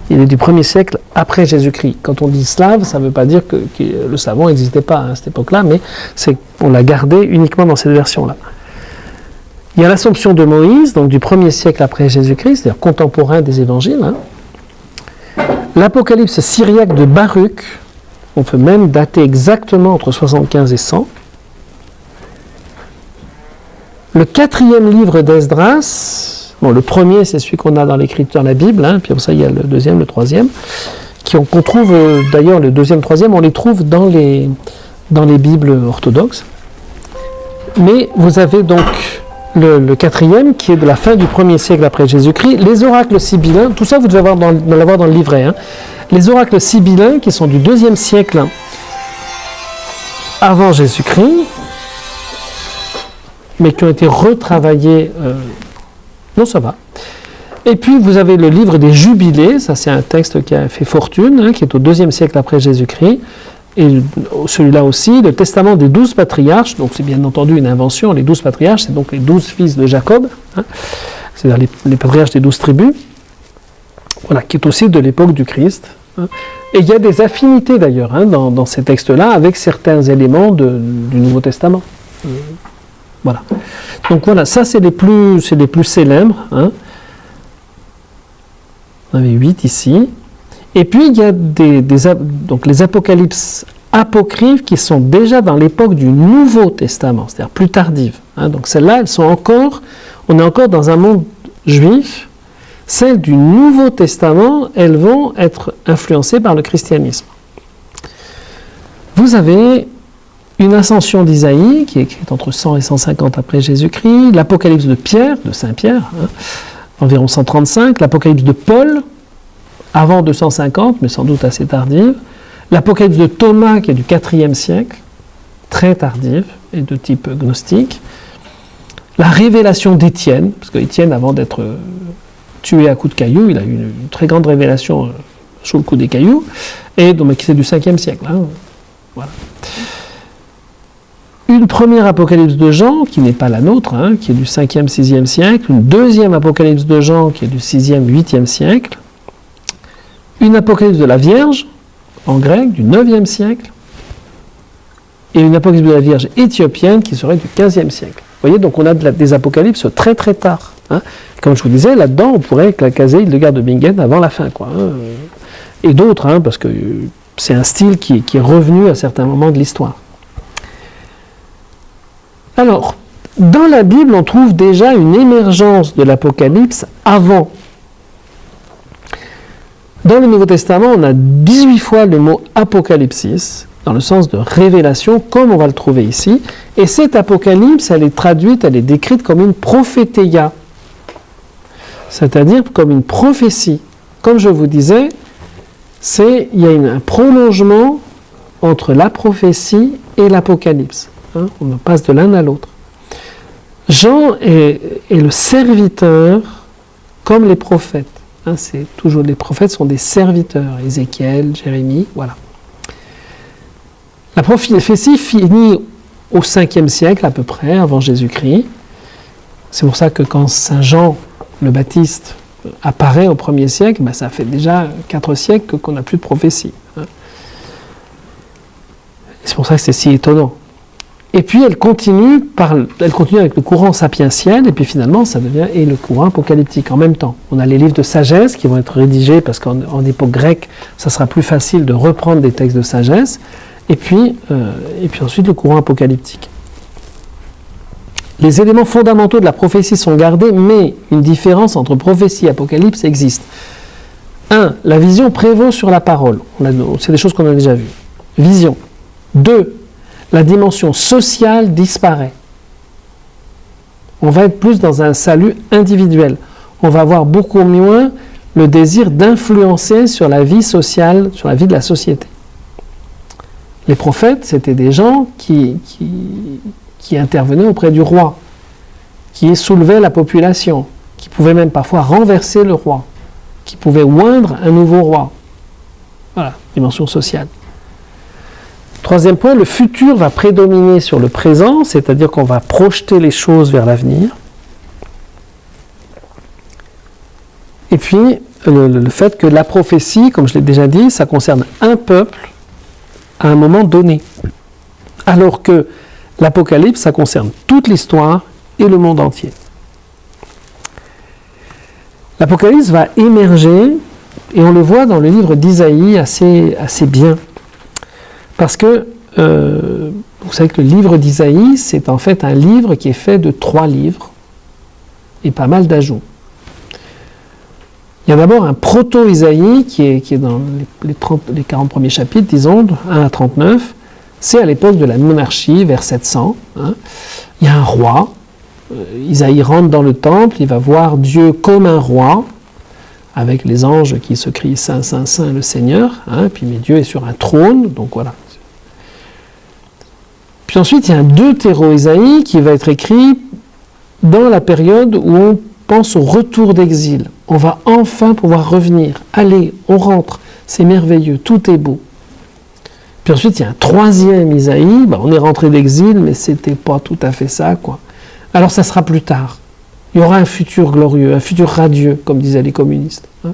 Il est du 1er siècle après Jésus-Christ. Quand on dit slave, ça ne veut pas dire que le savon n'existait pas à cette époque-là, mais on l'a gardé uniquement dans cette version-là. Il y a l'Assomption de Moïse, donc du 1er siècle après Jésus-Christ, c'est-à-dire contemporain des évangiles. Hein. L'Apocalypse syriaque de Baruch, on peut même dater exactement entre 75 et 100. Le 4e livre d'Esdras, bon, le premier c'est celui qu'on a dans l'écriture de la Bible, hein, puis pour ça il y a le 2e, le 3e, qu'on trouve, d'ailleurs le 2e, 3e, on les trouve dans les Bibles orthodoxes. Mais vous avez donc le 4e qui est de la fin du 1er siècle après Jésus-Christ, les oracles sibyllins, tout ça vous devez l'avoir dans le livret, hein. Les oracles sibyllins qui sont du 2e siècle avant Jésus-Christ, mais qui ont été retravaillés, non ça va. Et puis vous avez le livre des Jubilés, ça c'est un texte qui a fait fortune, hein, qui est au 2e siècle après Jésus-Christ, et celui-là aussi, le testament des 12 patriarches, donc c'est bien entendu une invention, les 12 patriarches, c'est donc les 12 fils de Jacob, hein, c'est-à-dire les patriarches des 12 tribus, voilà, qui est aussi de l'époque du Christ. Hein. Et il y a des affinités d'ailleurs, hein, dans ces textes-là avec certains éléments du Nouveau Testament. Voilà. Donc voilà, ça c'est les plus célèbres. Hein. On avait 8 ici. Et puis il y a donc les apocalypses apocryphes qui sont déjà dans l'époque du Nouveau Testament, c'est-à-dire plus tardives. Hein. Donc celles-là, on est encore dans un monde juif. Celles du Nouveau Testament, elles vont être influencées par le christianisme. Vous avez une ascension d'Isaïe, qui est écrite entre 100 et 150 après Jésus-Christ, l'Apocalypse de Pierre, de Saint-Pierre, hein, environ 135, l'Apocalypse de Paul, avant 250, mais sans doute assez tardive, l'Apocalypse de Thomas, qui est du 4e siècle, très tardive, et de type gnostique, la révélation d'Étienne, parce qu'Étienne, avant d'être tué à coups de cailloux, il a eu une très grande révélation sous le coup des cailloux, et donc c'est du 5e siècle. Hein, voilà. Une première apocalypse de Jean, qui n'est pas la nôtre, hein, qui est du 5e, 6e siècle, une deuxième apocalypse de Jean, qui est du 6e, 8e siècle, une apocalypse de la Vierge, en grec, du 9e siècle, et une apocalypse de la Vierge éthiopienne, qui serait du 15e siècle. Vous voyez, donc on a des apocalypses très très tard. Hein. Comme je vous disais, là-dedans, on pourrait caser Hildegard de Bingen avant la fin, quoi. Hein. Et d'autres, hein, parce que c'est un style qui est revenu à certains moments de l'histoire. Alors, dans la Bible, on trouve déjà une émergence de l'Apocalypse avant. Dans le Nouveau Testament, on a 18 fois le mot apocalypsis, dans le sens de révélation, comme on va le trouver ici. Et cette apocalypse, elle est traduite, elle est décrite comme une prophétéia, c'est-à-dire comme une prophétie. Comme je vous disais, il y a un prolongement entre la prophétie et l'apocalypse. Hein, on passe de l'un à l'autre. Jean est le serviteur comme les prophètes. Hein, les prophètes sont des serviteurs. Ézéchiel, Jérémie, voilà. La prophétie finit au 5e siècle à peu près, avant Jésus-Christ. C'est pour ça que quand Saint Jean le Baptiste apparaît au 1er siècle, ça fait déjà 4 siècles qu'on n'a plus de prophétie. Hein. C'est pour ça que c'est si étonnant. Et puis elle continue avec le courant sapientiel, et puis finalement ça devient le courant apocalyptique en même temps. On a les livres de sagesse qui vont être rédigés parce qu'en époque grecque, ça sera plus facile de reprendre des textes de sagesse, et puis ensuite le courant apocalyptique. Les éléments fondamentaux de la prophétie sont gardés, mais une différence entre prophétie et apocalypse existe. 1. La vision prévaut sur la parole. C'est des choses qu'on a déjà vues. Vision. 2. La dimension sociale disparaît. On va être plus dans un salut individuel. On va avoir beaucoup moins le désir d'influencer sur la vie sociale, sur la vie de la société. Les prophètes, c'était des gens qui intervenaient auprès du roi, qui soulevaient la population, qui pouvaient même parfois renverser le roi, qui pouvaient oindre un nouveau roi. Voilà, dimension sociale. Troisième point, le futur va prédominer sur le présent, c'est-à-dire qu'on va projeter les choses vers l'avenir. Et puis, le fait que la prophétie, comme je l'ai déjà dit, ça concerne un peuple à un moment donné. Alors que l'Apocalypse, ça concerne toute l'histoire et le monde entier. L'Apocalypse va émerger, et on le voit dans le livre d'Isaïe assez bien. Parce que Vous savez que le livre d'Isaïe, c'est en fait un livre qui est fait de 3 livres et pas mal d'ajouts. Il y a d'abord un proto-Isaïe qui est dans les 40 premiers chapitres, disons, 1 à 39. C'est à l'époque de la monarchie, vers 700. Il y a un roi. Isaïe rentre dans le temple, il va voir Dieu comme un roi, avec les anges qui se crient « Saint, Saint, Saint, le Seigneur ». Puis mais Dieu est sur un trône, donc voilà. Puis ensuite, il y a un deutéro-Isaïe qui va être écrit dans la période où on pense au retour d'exil. On va enfin pouvoir revenir. Allez, on rentre, c'est merveilleux, tout est beau. Puis ensuite, il y a un 3e Isaïe, on est rentré d'exil, mais c'était pas tout à fait ça, quoi. Alors ça sera plus tard. Il y aura un futur glorieux, un futur radieux, comme disaient les communistes. Les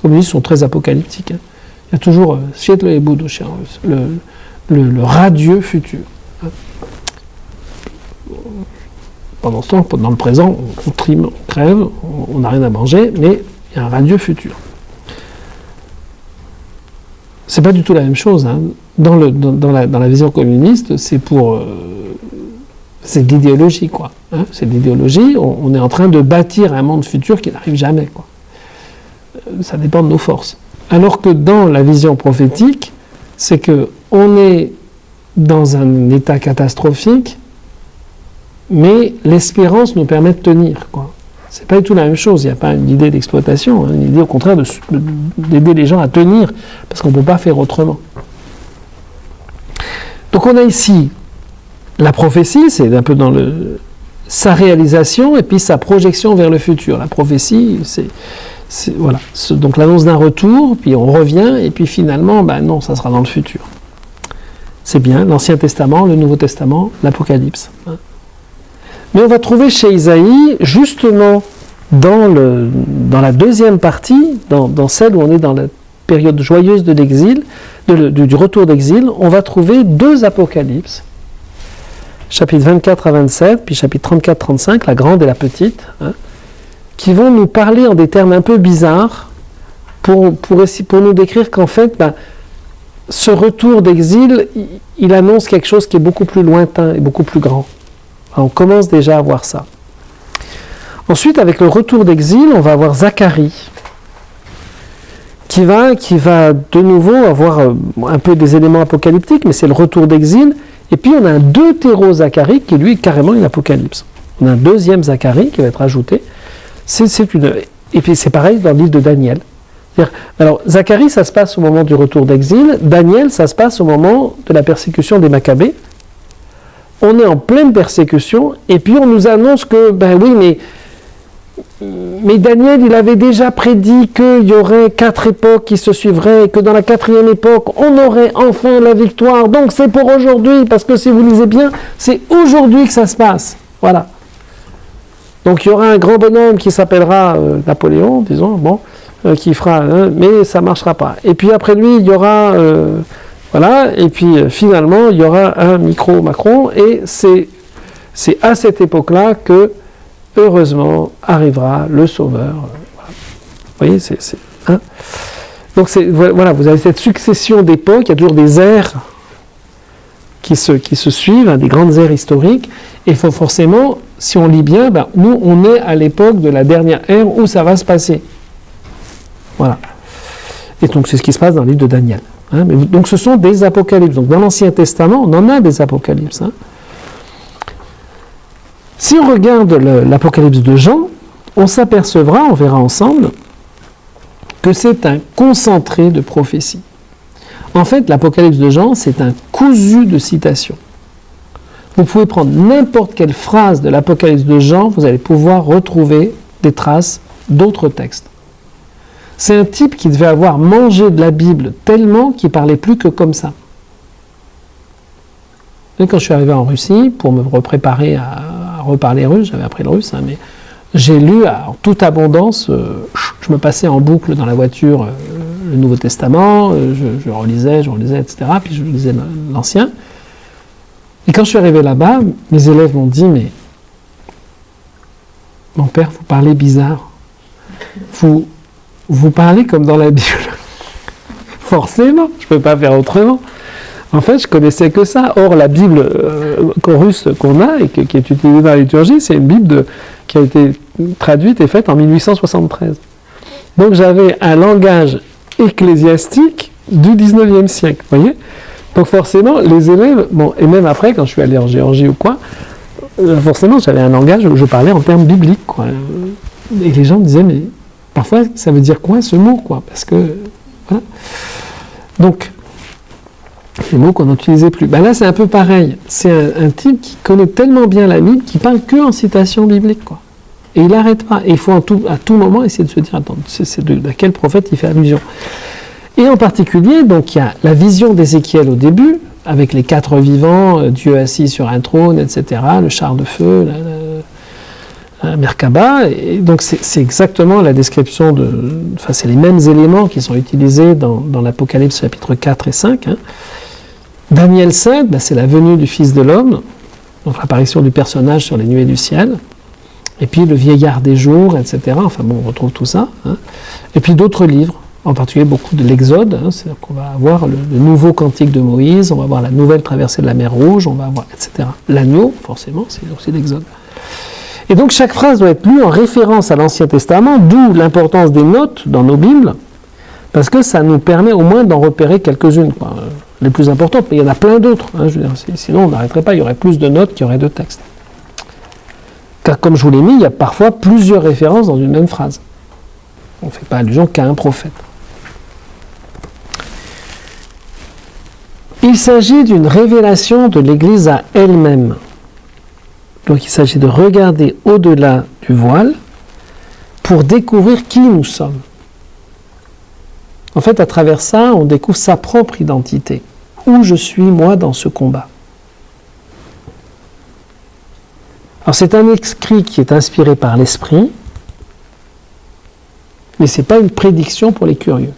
communistes sont très apocalyptiques. Il y a toujours le radieux futur. Pendant ce temps, dans le présent, on trime, on crève, on n'a rien à manger, mais il y a un radieux futur. C'est pas du tout la même chose. Dans la vision communiste, c'est de l'idéologie, quoi. C'est de l'idéologie. On est en train de bâtir un monde futur qui n'arrive jamais, quoi. Ça dépend de nos forces. Alors que dans la vision prophétique, c'est que on est dans un état catastrophique, mais l'espérance nous permet de tenir, quoi. C'est pas du tout la même chose. Il n'y a pas une idée d'exploitation, une idée au contraire d'aider les gens à tenir, parce qu'on ne peut pas faire autrement. Donc on a ici la prophétie, c'est un peu dans sa réalisation et puis sa projection vers le futur. La prophétie, voilà. Donc l'annonce d'un retour, puis on revient, et puis finalement, non, ça sera dans le futur. C'est bien, l'Ancien Testament, le Nouveau Testament, l'Apocalypse. Mais on va trouver chez Isaïe, justement, dans la deuxième partie, dans celle où on est dans la période joyeuse de l'exil, du retour d'exil, on va trouver 2 apocalypses, chapitres 24 à 27, puis chapitres 34-35, la grande et la petite, qui vont nous parler en des termes un peu bizarres, pour nous décrire qu'en fait, ce retour d'exil, il annonce quelque chose qui est beaucoup plus lointain et beaucoup plus grand. On commence déjà à voir ça. Ensuite, avec le retour d'exil, on va avoir Zacharie, qui va de nouveau avoir un peu des éléments apocalyptiques, mais c'est le retour d'exil. Et puis on a un deutéro-Zacharie qui lui est carrément une apocalypse. On a un 2e Zacharie qui va être ajouté. Et puis c'est pareil dans le livre de Daniel. Alors Zacharie, ça se passe au moment du retour d'exil. Daniel, ça se passe au moment de la persécution des Maccabées. On est en pleine persécution, et puis on nous annonce que, mais Daniel, il avait déjà prédit qu'il y aurait 4 époques qui se suivraient, et que dans la 4e époque, on aurait enfin la victoire. Donc c'est pour aujourd'hui, parce que si vous lisez bien, c'est aujourd'hui que ça se passe. Voilà. Donc il y aura un grand bonhomme qui s'appellera Napoléon, disons, qui fera, mais ça ne marchera pas. Et puis après lui, il y aura... voilà, et puis finalement, il y aura un micro-Macron, et c'est à cette époque-là que, heureusement, arrivera le Sauveur. Voilà. Vous voyez, Donc voilà, vous avez cette succession d'époques, il y a toujours des ères qui se suivent, des grandes ères historiques, et forcément, si on lit bien, nous, on est à l'époque de la dernière ère où ça va se passer. Voilà. Et donc, c'est ce qui se passe dans le livre de Daniel. Donc ce sont des apocalypses. Donc dans l'Ancien Testament, on en a des apocalypses. Si on regarde l'Apocalypse de Jean, on s'apercevra, on verra ensemble, que c'est un concentré de prophéties. En fait, l'Apocalypse de Jean, c'est un cousu de citations. Vous pouvez prendre n'importe quelle phrase de l'Apocalypse de Jean, vous allez pouvoir retrouver des traces d'autres textes. C'est un type qui devait avoir mangé de la Bible tellement qu'il ne parlait plus que comme ça. Et quand je suis arrivé en Russie, pour me préparer à reparler russe, j'avais appris le russe, mais j'ai lu en toute abondance, je me passais en boucle dans la voiture le Nouveau Testament, je relisais, etc., puis je lisais l'Ancien. Et quand je suis arrivé là-bas, mes élèves m'ont dit, mais mon père, vous parlez bizarre. Vous parlez comme dans la Bible. Forcément, je ne peux pas faire autrement. En fait, je connaissais que ça. Or, la Bible russe qu'on a et qui est utilisée dans la liturgie, c'est une Bible qui a été traduite et faite en 1873. Donc, j'avais un langage ecclésiastique du 19e siècle, vous voyez. Donc, forcément, les élèves, bon, et même après, quand je suis allé en Géorgie ou quoi, forcément, j'avais un langage où je parlais en termes bibliques, quoi. Et les gens me disaient, mais parfois, ça veut dire quoi ce mot, quoi? Parce que, voilà. Donc, les mots qu'on n'utilisait plus. Ben là, c'est un peu pareil. C'est un type qui connaît tellement bien la Bible qu'il parle que en citation biblique, quoi. Et il n'arrête pas. Et il faut à tout moment essayer de se dire, attends, à quel prophète il fait allusion. Et en particulier, donc, il y a la vision d'Ézéchiel au début, avec les 4 vivants, Dieu assis sur un trône, etc., le char de feu, la Merkaba. Et donc, c'est exactement la description enfin, c'est les mêmes éléments qui sont utilisés dans l'Apocalypse chapitre 4 et 5. Hein. Daniel 5, ben, c'est la venue du Fils de l'homme, donc l'apparition du personnage sur les nuées du ciel. Et puis le vieillard des jours, etc. Enfin bon, on retrouve tout ça. Hein. Et puis d'autres livres, en particulier beaucoup de l'Exode. Hein. C'est-à-dire qu'on va avoir le nouveau cantique de Moïse, on va avoir la nouvelle traversée de la mer Rouge, on va avoir, etc. L'agneau, forcément, c'est aussi l'Exode. Et donc chaque phrase doit être lue en référence à l'Ancien Testament, d'où l'importance des notes dans nos Bibles, parce que ça nous permet au moins d'en repérer quelques-unes, quoi. Les plus importantes, mais il y en a plein d'autres. Hein, je veux dire, sinon on n'arrêterait pas, il y aurait plus de notes qu'il y aurait de textes. Car comme je vous l'ai mis, il y a parfois plusieurs références dans une même phrase. On ne fait pas allusion qu'à un prophète. Il s'agit d'une révélation de l'Église à elle-même. Donc il s'agit de regarder au-delà du voile pour découvrir qui nous sommes. En fait, à travers ça, on découvre sa propre identité. Où je suis, moi, dans ce combat. Alors c'est un écrit qui est inspiré par l'esprit, mais ce n'est pas une prédiction pour les curieux.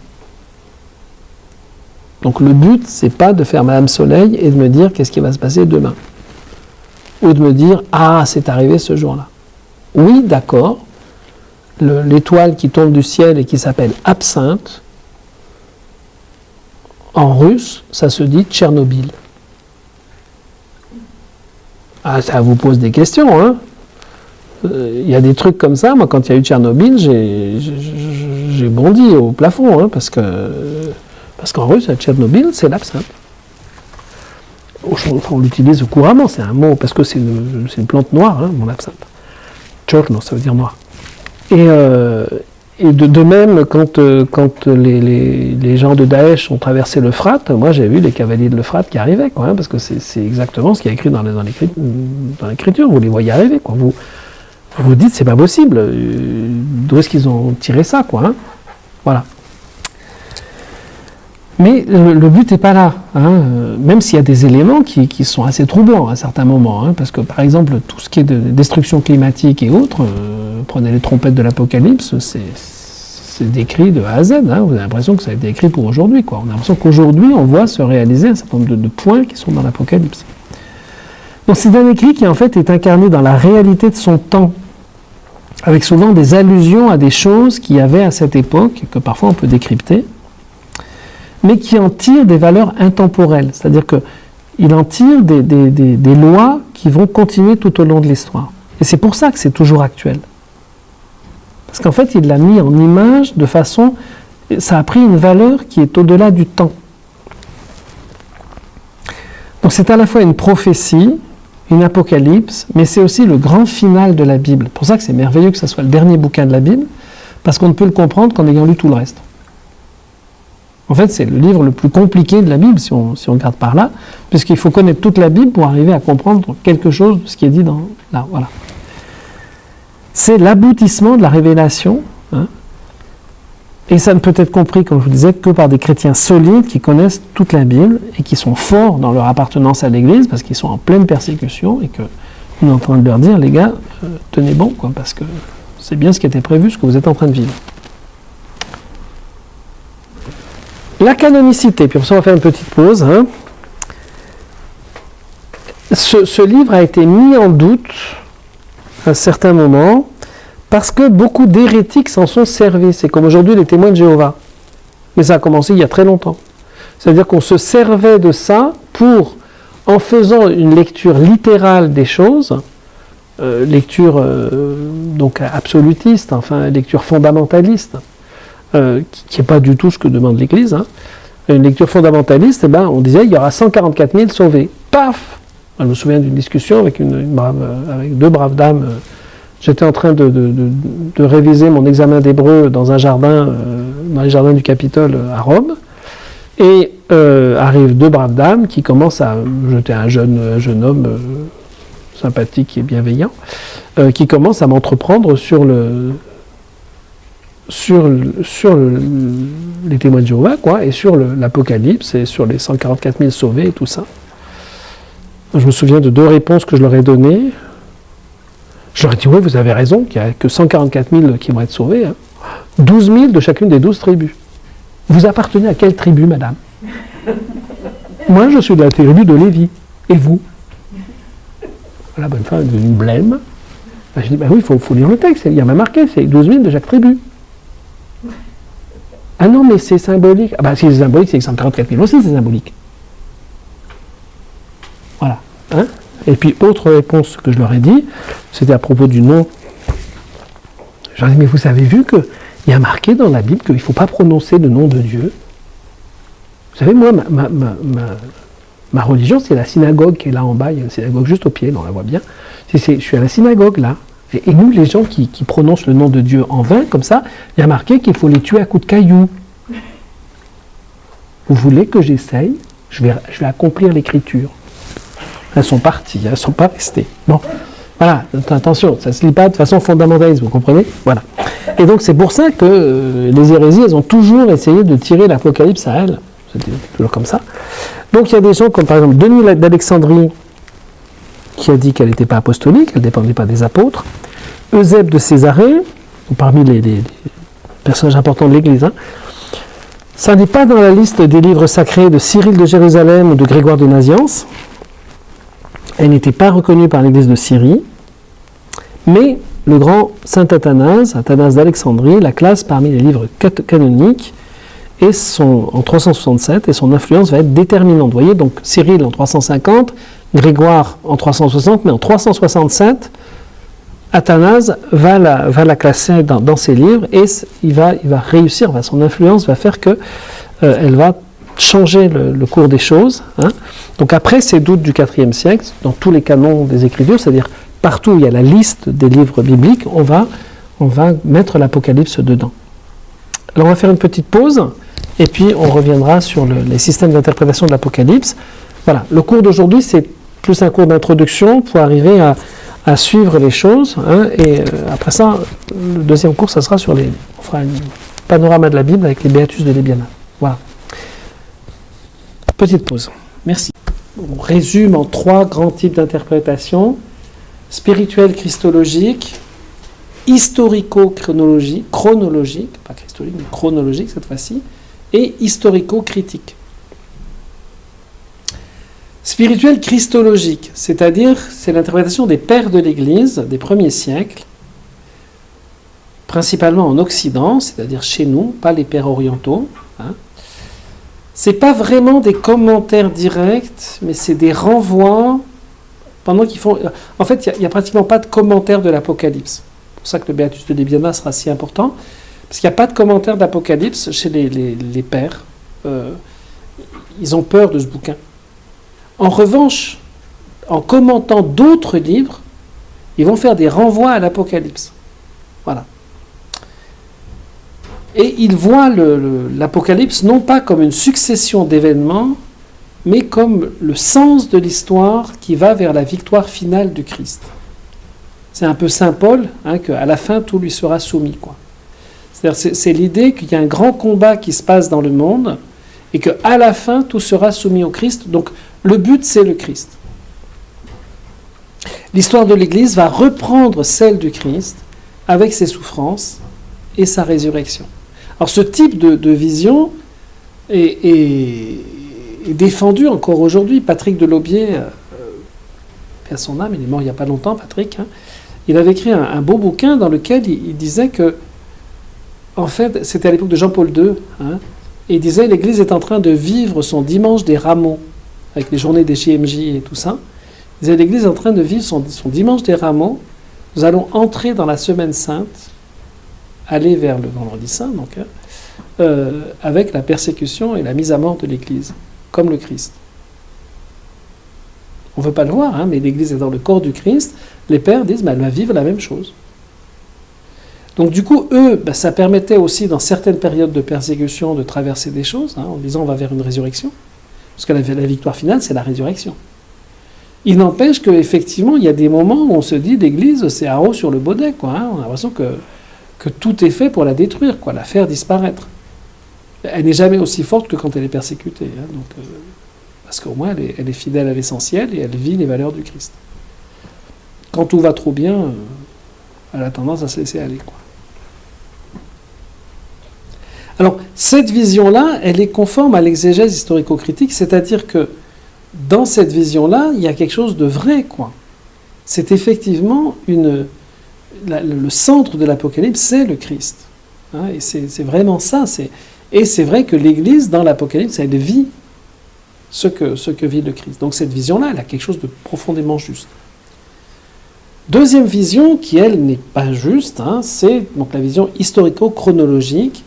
Donc le but, c'est pas de faire Madame Soleil et de me dire qu'est-ce qui va se passer demain. Ou de me dire, ah, c'est arrivé ce jour-là. Oui, d'accord, l'étoile qui tombe du ciel et qui s'appelle Absinthe, en russe, ça se dit Tchernobyl. Ah, ça vous pose des questions, hein. Il y a des trucs comme ça. Moi, quand il y a eu Tchernobyl, j'ai bondi au plafond, hein, parce qu'en russe, Tchernobyl, c'est l'absinthe. On l'utilise couramment, c'est un mot, parce que c'est une plante noire, hein, mon absinthe. Tchorno, ça veut dire noir. Et de même, quand les gens de Daesh ont traversé l'Euphrate, moi j'ai vu les cavaliers de l'Euphrate qui arrivaient, quoi, hein, parce que c'est exactement ce qui est écrit dans l'écriture, vous les voyez arriver, quoi. Vous vous dites, c'est pas possible, d'où est-ce qu'ils ont tiré ça, quoi, hein. Voilà. Mais le but n'est pas là, hein, même s'il y a des éléments qui sont assez troublants à certains moments, hein, parce que par exemple, tout ce qui est de destruction climatique et autres, prenez les trompettes de l'Apocalypse, c'est décrit de A à Z, hein, vous avez l'impression que ça a été écrit pour aujourd'hui, quoi. On a l'impression qu'aujourd'hui, on voit se réaliser un certain nombre de points qui sont dans l'Apocalypse. Donc c'est un écrit qui en fait est incarné dans la réalité de son temps, avec souvent des allusions à des choses qu'il y avait à cette époque, que parfois on peut décrypter, mais qui en tire des valeurs intemporelles, c'est-à-dire qu'il en tire des lois qui vont continuer tout au long de l'histoire. Et c'est pour ça que c'est toujours actuel. Parce qu'en fait, il l'a mis en image de façon... Ça a pris une valeur qui est au-delà du temps. Donc c'est à la fois une prophétie, une apocalypse, mais c'est aussi le grand final de la Bible. C'est pour ça que c'est merveilleux que ce soit le dernier bouquin de la Bible, parce qu'on ne peut le comprendre qu'en ayant lu tout le reste. En fait, c'est le livre le plus compliqué de la Bible, si on regarde par là, puisqu'il faut connaître toute la Bible pour arriver à comprendre quelque chose de ce qui est dit là. Voilà. C'est l'aboutissement de la révélation, hein, et ça ne peut être compris, comme je vous disais, que par des chrétiens solides qui connaissent toute la Bible et qui sont forts dans leur appartenance à l'Église, parce qu'ils sont en pleine persécution et qu'on est en train de leur dire, les gars, tenez bon, quoi, parce que c'est bien ce qui était prévu, ce que vous êtes en train de vivre. La canonicité, puis pour ça on va faire une petite pause. Hein. Ce livre a été mis en doute à un certain moment parce que beaucoup d'hérétiques s'en sont servis. C'est comme aujourd'hui les témoins de Jéhovah. Mais ça a commencé il y a très longtemps. C'est-à-dire qu'on se servait de ça pour, en faisant une lecture littérale des choses, lecture donc absolutiste, enfin lecture fondamentaliste, qui n'est pas du tout ce que demande l'Église, hein. Une lecture fondamentaliste, eh ben, on disait il y aura 144 000 sauvés. Paf! Je me souviens d'une discussion avec, avec deux braves dames. J'étais en train de réviser mon examen d'hébreu dans un jardin, dans les jardins du Capitole à Rome. Et arrivent deux braves dames qui commencent à... J'étais un jeune homme sympathique et bienveillant, qui commence à m'entreprendre sur les témoins de Jéhovah, quoi, et sur l'Apocalypse, et sur les 144 000 sauvés et tout ça. Je me souviens de deux réponses que je leur ai données. Je leur ai dit, oui, vous avez raison, qu'il n'y a que 144 000 qui vont être sauvés. Hein. 12 000 de chacune des 12 tribus. Vous appartenez à quelle tribu, madame? Moi, je suis de la tribu de Lévi. Et vous? La bonne femme est devenue blême. Je dis, oui, il faut lire le texte. Il y a même marqué, c'est 12 000 de chaque tribu. Ah non, mais c'est symbolique. Ah si c'est symbolique, c'est 144 000 aussi, c'est symbolique. Voilà. Hein? Et puis, autre réponse que je leur ai dit, c'était à propos du nom. Je leur ai dit, mais vous avez vu qu'il y a marqué dans la Bible qu'il ne faut pas prononcer le nom de Dieu. Vous savez, moi, ma religion, c'est la synagogue qui est là en bas. Il y a une synagogue juste au pied, on la voit bien. Je suis à la synagogue, là. Et nous, les gens qui prononcent le nom de Dieu en vain, comme ça, il y a marqué qu'il faut les tuer à coups de cailloux. Vous voulez que j'essaye? Je vais accomplir l'écriture. Elles sont parties, elles ne sont pas restées. Bon, voilà, attention, ça ne se lit pas de façon fondamentaliste, vous comprenez? Voilà. Et donc c'est pour ça que les hérésies, elles ont toujours essayé de tirer l'Apocalypse à elles. C'était toujours comme ça. Donc il y a des gens comme par exemple Denis d'Alexandrie, qui a dit qu'elle n'était pas apostolique, elle ne dépendait pas des apôtres. Eusèbe de Césarée, parmi les personnages importants de l'Église, hein. Ça n'est pas dans la liste des livres sacrés de Cyril de Jérusalem ou de Grégoire de Nazianze. Elle n'était pas reconnue par l'Église de Syrie, mais le grand saint Athanase d'Alexandrie, la classe parmi les livres canoniques, et en 367, et son influence va être déterminante. Vous voyez, donc Cyril en 350, Grégoire en 360, mais en 367, Athanase va la classer dans ses livres, et il va réussir, son influence va faire que elle va changer le cours des choses. Hein. Donc après ces doutes du IVe siècle, dans tous les canons des Écritures, c'est-à-dire partout où il y a la liste des livres bibliques, on va mettre l'Apocalypse dedans. Alors on va faire une petite pause, et puis on reviendra sur les systèmes d'interprétation de l'Apocalypse. Voilà, le cours d'aujourd'hui, c'est plus un cours d'introduction pour arriver à suivre les choses. Hein, et après ça, le deuxième cours, ça sera on fera un panorama de la Bible avec les Béatus de Lébiana. Voilà. Petite pause. Merci. On résume en 3 grands types d'interprétation: spirituelle, christologique, historico-chronologique, pas christologique, mais chronologique cette fois-ci, et historico-critique. Spirituelle christologique, c'est-à-dire c'est l'interprétation des pères de l'Église des premiers siècles, principalement en Occident, c'est-à-dire chez nous, pas les pères orientaux. Hein. C'est pas vraiment des commentaires directs, mais c'est des renvois pendant qu'ils font. En fait, il n'y a pratiquement pas de commentaire de l'Apocalypse. C'est pour ça que le Béatus de Lébiana sera si important, parce qu'il n'y a pas de commentaire d'Apocalypse chez les pères. Ils ont peur de ce bouquin. En revanche, en commentant d'autres livres, ils vont faire des renvois à l'Apocalypse. Voilà. Et ils voient l'Apocalypse non pas comme une succession d'événements, mais comme le sens de l'histoire qui va vers la victoire finale du Christ. C'est un peu Saint Paul, hein, qu'à la fin, tout lui sera soumis, quoi. C'est l'idée qu'il y a un grand combat qui se passe dans le monde, et qu'à la fin, tout sera soumis au Christ. Donc, le but, c'est le Christ. L'histoire de l'Église va reprendre celle du Christ avec ses souffrances et sa résurrection. Alors, ce type de vision est défendu encore aujourd'hui. Patrick Delaubier, paix à son âme, il est mort il n'y a pas longtemps, Patrick, hein, il avait écrit un beau bouquin dans lequel il disait que, en fait, c'était à l'époque de Jean-Paul II, hein, Et il disait, l'Église est en train de vivre son dimanche des rameaux, avec les journées des JMJ et tout ça. Il disait, l'Église est en train de vivre son dimanche des rameaux. Nous allons entrer dans la semaine sainte, aller vers le vendredi saint, donc, avec la persécution et la mise à mort de l'Église, comme le Christ. On ne veut pas le voir, hein, mais l'Église est dans le corps du Christ. Les pères disent, elle va vivre la même chose. Donc du coup, eux, ça permettait aussi, dans certaines périodes de persécution, de traverser des choses, hein, en disant, on va vers une résurrection. Parce que la victoire finale, c'est la résurrection. Il n'empêche qu'effectivement, il y a des moments où on se dit, l'Église, c'est haro sur le baudet, quoi, hein. On a l'impression que tout est fait pour la détruire, quoi, la faire disparaître. Elle n'est jamais aussi forte que quand elle est persécutée, hein, donc, parce qu'au moins elle est fidèle à l'essentiel et elle vit les valeurs du Christ. Quand tout va trop bien, elle a tendance à se laisser aller, quoi. Alors, cette vision-là, elle est conforme à l'exégèse historico-critique, c'est-à-dire que dans cette vision-là, il y a quelque chose de vrai, quoi. C'est effectivement le centre de l'Apocalypse, c'est le Christ. Hein, et c'est vraiment ça. Et c'est vrai que l'Église, dans l'Apocalypse, elle vit ce que vit le Christ. Donc cette vision-là, elle a quelque chose de profondément juste. Deuxième vision, qui elle n'est pas juste, hein, c'est donc la vision historico-chronologique,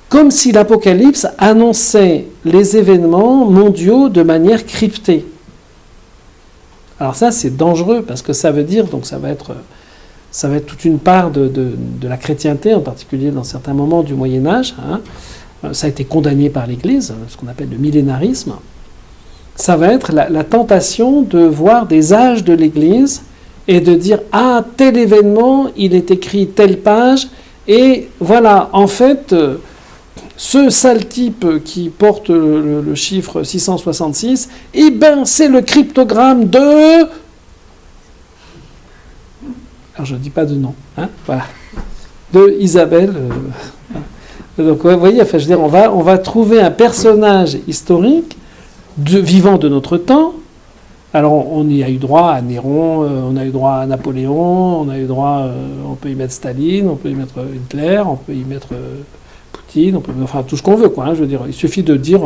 comme si l'Apocalypse annonçait les événements mondiaux de manière cryptée. Alors ça, c'est dangereux, parce que ça veut dire, donc ça va être toute une part de la chrétienté, en particulier dans certains moments du Moyen-Âge. Hein. Ça a été condamné par l'Église, ce qu'on appelle le millénarisme. Ça va être la tentation de voir des âges de l'Église et de dire « Ah, tel événement, il est écrit telle page, et voilà, en fait, ce sale type qui porte le chiffre 666, eh ben, c'est le cryptogramme de... » Alors, je ne dis pas de nom, hein, voilà. De Isabelle. Donc, vous voyez, enfin, je veux dire, on va trouver un personnage historique vivant de notre temps. Alors, on y a eu droit à Néron, on a eu droit à Napoléon, on a eu droit, on peut y mettre Staline, on peut y mettre Hitler, on peut y mettre Poutine, on peut, enfin, tout ce qu'on veut, quoi. Hein, je veux dire, il suffit de dire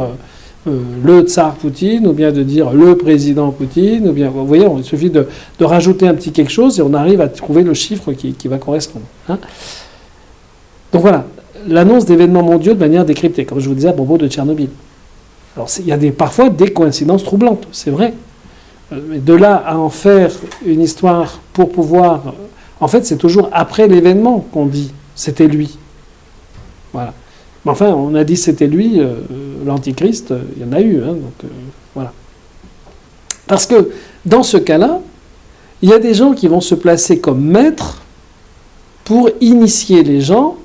le tsar Poutine, ou bien de dire le président Poutine, ou bien, vous voyez, il suffit de rajouter un petit quelque chose et on arrive à trouver le chiffre qui va correspondre. Hein. Donc voilà, l'annonce d'événements mondiaux de manière décryptée, comme je vous disais à propos de Tchernobyl. Alors il y a parfois des coïncidences troublantes, c'est vrai. Mais de là à en faire une histoire pour pouvoir... En fait, c'est toujours après l'événement qu'on dit « c'était lui ». Voilà. Mais enfin, on a dit « c'était lui », l'Antichrist, il y en a eu. Hein, donc voilà. Parce que dans ce cas-là, il y a des gens qui vont se placer comme maîtres pour initier les gens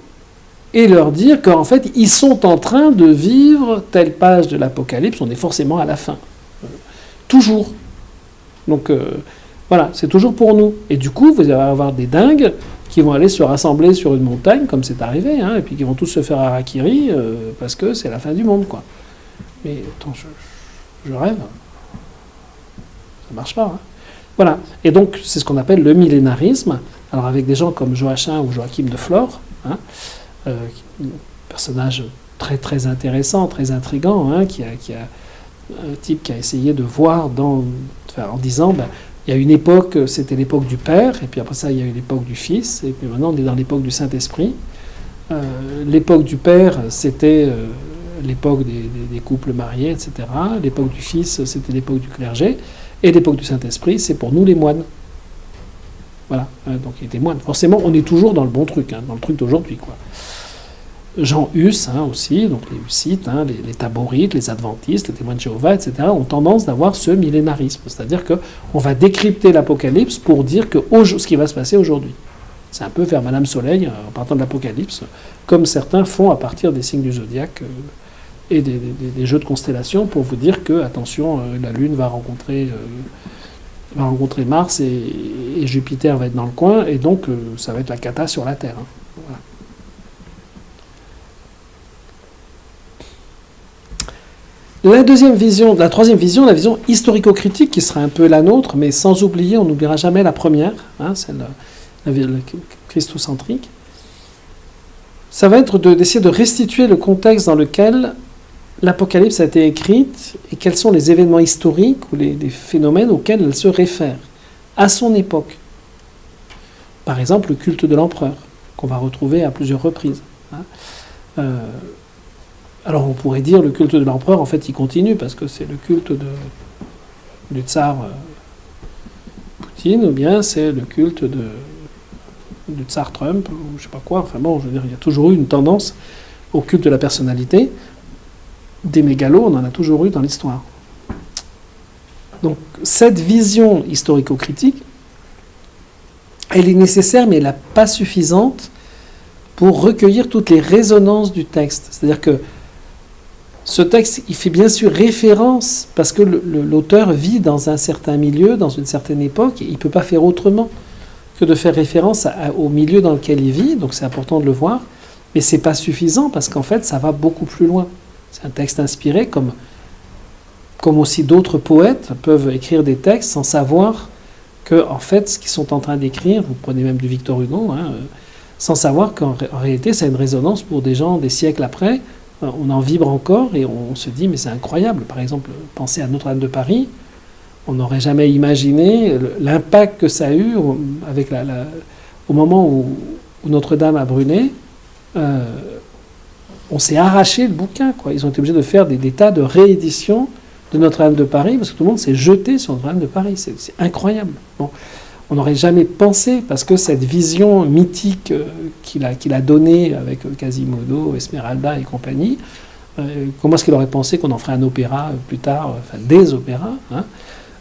et leur dire qu'en fait, ils sont en train de vivre telle page de l'Apocalypse, on est forcément à la fin. Toujours. Donc voilà, c'est toujours pour nous. Et du coup, vous allez avoir des dingues qui vont aller se rassembler sur une montagne, comme c'est arrivé, hein, et puis qui vont tous se faire harakiri parce que c'est la fin du monde, quoi. Mais attends, je rêve. Ça marche pas. Hein. Voilà. Et donc, c'est ce qu'on appelle le millénarisme. Alors, avec des gens comme Joachim ou Joachim de Flore, hein, un personnage très très intéressant, très intriguant, hein, qui a un type qui a essayé de voir en disant, il y a une époque, c'était l'époque du Père, et puis après ça, il y a eu l'époque du Fils, et puis maintenant, on est dans l'époque du Saint-Esprit. L'époque du Père, c'était l'époque des couples mariés, etc. L'époque du Fils, c'était l'époque du clergé. Et l'époque du Saint-Esprit, c'est pour nous les moines. Voilà, donc il était moine. Forcément, on est toujours dans le bon truc, hein, dans le truc d'aujourd'hui, quoi. Jean Hus, hein, aussi, donc les Hussites, hein, les Taborites, les Adventistes, les témoins de Jéhovah, etc., ont tendance d'avoir ce millénarisme. C'est-à-dire qu'on va décrypter l'Apocalypse pour dire ce qui va se passer aujourd'hui. C'est un peu faire Madame Soleil en partant de l'Apocalypse, comme certains font à partir des signes du zodiaque et des jeux de constellations pour vous dire que, attention, la Lune va rencontrer Mars et Jupiter va être dans le coin, et donc ça va être la cata sur la Terre. Hein. Voilà. La troisième vision, la vision historico-critique, qui sera un peu la nôtre, mais sans oublier, on n'oubliera jamais la première, hein, celle la christocentrique. ça va être d'essayer de restituer le contexte dans lequel l'Apocalypse a été écrite et quels sont les événements historiques ou les phénomènes auxquels elle se réfère à son époque. Par exemple, le culte de l'empereur, qu'on va retrouver à plusieurs reprises. Alors on pourrait dire le culte de l'empereur, en fait, il continue parce que c'est le culte du tsar Poutine, ou bien c'est le culte du tsar Trump, ou je sais pas quoi. Enfin bon, je veux dire, il y a toujours eu une tendance au culte de la personnalité. Des mégalos, on en a toujours eu dans l'histoire. Donc cette vision historico-critique, elle est nécessaire, mais elle n'est pas suffisante pour recueillir toutes les résonances du texte. C'est-à-dire que ce texte, il fait bien sûr référence, parce que l'auteur vit dans un certain milieu, dans une certaine époque, et il ne peut pas faire autrement que de faire référence au milieu dans lequel il vit, donc c'est important de le voir, mais ce n'est pas suffisant, parce qu'en fait, ça va beaucoup plus loin. C'est un texte inspiré, comme aussi d'autres poètes peuvent écrire des textes sans savoir que, en fait, ce qu'ils sont en train d'écrire, vous prenez même du Victor Hugo, sans savoir qu'en réalité, ça a une résonance pour des gens des siècles après. On en vibre encore et on se dit, mais c'est incroyable. Par exemple, pensez à Notre-Dame de Paris. On n'aurait jamais imaginé l'impact que ça a eu avec au moment où Notre-Dame a brûlé. On s'est arraché le bouquin, quoi. Ils ont été obligés de faire des tas de rééditions de Notre-Dame de Paris parce que tout le monde s'est jeté sur Notre-Dame de Paris. C'est incroyable. Bon. On n'aurait jamais pensé, parce que cette vision mythique qu'il a donnée avec Quasimodo, Esmeralda et compagnie, comment est-ce qu'il aurait pensé qu'on en ferait un opéra plus tard, enfin des opéras,